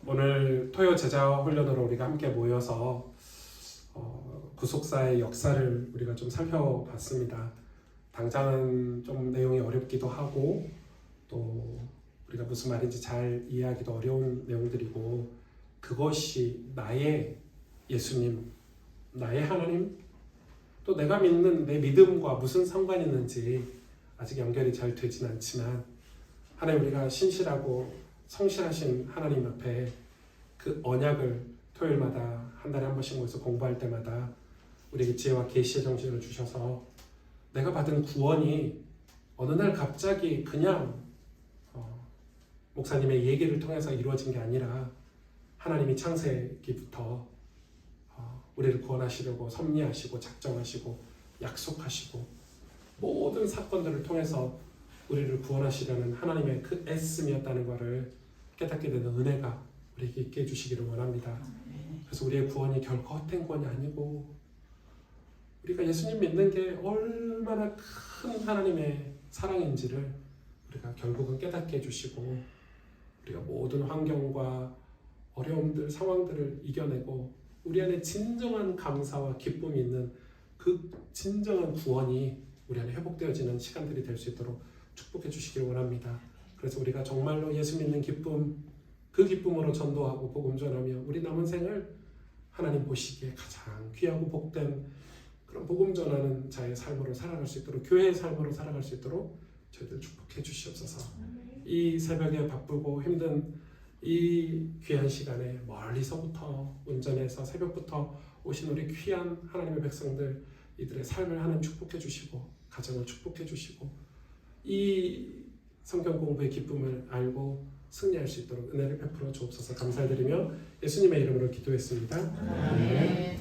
오늘 토요 제자 훈련으로 우리가 함께 모여서 구속사의 역사를 우리가 좀 살펴봤습니다. 당장은 좀 내용이 어렵기도 하고 또 우리가 무슨 말인지 잘 이해하기도 어려운 내용들이고 그것이 나의 예수님, 나의 하나님, 또 내가 믿는 내 믿음과 무슨 상관이 있는지 아직 연결이 잘 되진 않지만 하나님 우리가 신실하고 성실하신 하나님 앞에 그 언약을 토요일마다 한 달에 한 번씩 모여서 공부할 때마다 우리에게 지혜와 계시의 정신을 주셔서 내가 받은 구원이 어느 날 갑자기 그냥 목사님의 얘기를 통해서 이루어진 게 아니라 하나님이 창세기부터 우리를 구원하시려고 섭리하시고 작정하시고 약속하시고 모든 사건들을 통해서 우리를 구원하시려는 하나님의 그 애씀이었다는 것을 깨닫게 되는 은혜가 우리에게 있게 해주시기를 원합니다. 그래서 우리의 구원이 결코 헛된 구원이 아니고 우리가 예수님 믿는 게 얼마나 큰 하나님의 사랑인지를 우리가 결국은 깨닫게 해주시고 우리가 모든 환경과 어려움들, 상황들을 이겨내고 우리 안에 진정한 감사와 기쁨이 있는 그 진정한 구원이 우리 안에 회복되어지는 시간들이 될 수 있도록 축복해 주시기를 원합니다. 그래서 우리가 정말로 예수 믿는 기쁨, 그 기쁨으로 전도하고 복음 전하며 우리 남은 생을 하나님 보시기에 가장 귀하고 복된 그런 복음 전하는 자의 삶으로 살아갈 수 있도록 교회의 삶으로 살아갈 수 있도록 저희들 축복해 주시옵소서. 이 새벽에 바쁘고 힘든 이 귀한 시간에 멀리서부터 운전해서 새벽부터 오신 우리 귀한 하나님의 백성들 이들의 삶을 하나님 축복해 주시고 가정을 축복해 주시고 이 성경 공부의 기쁨을 알고 승리할 수 있도록 은혜를 베풀어 주옵소서. 감사드리며 예수님의 이름으로 기도했습니다. 네.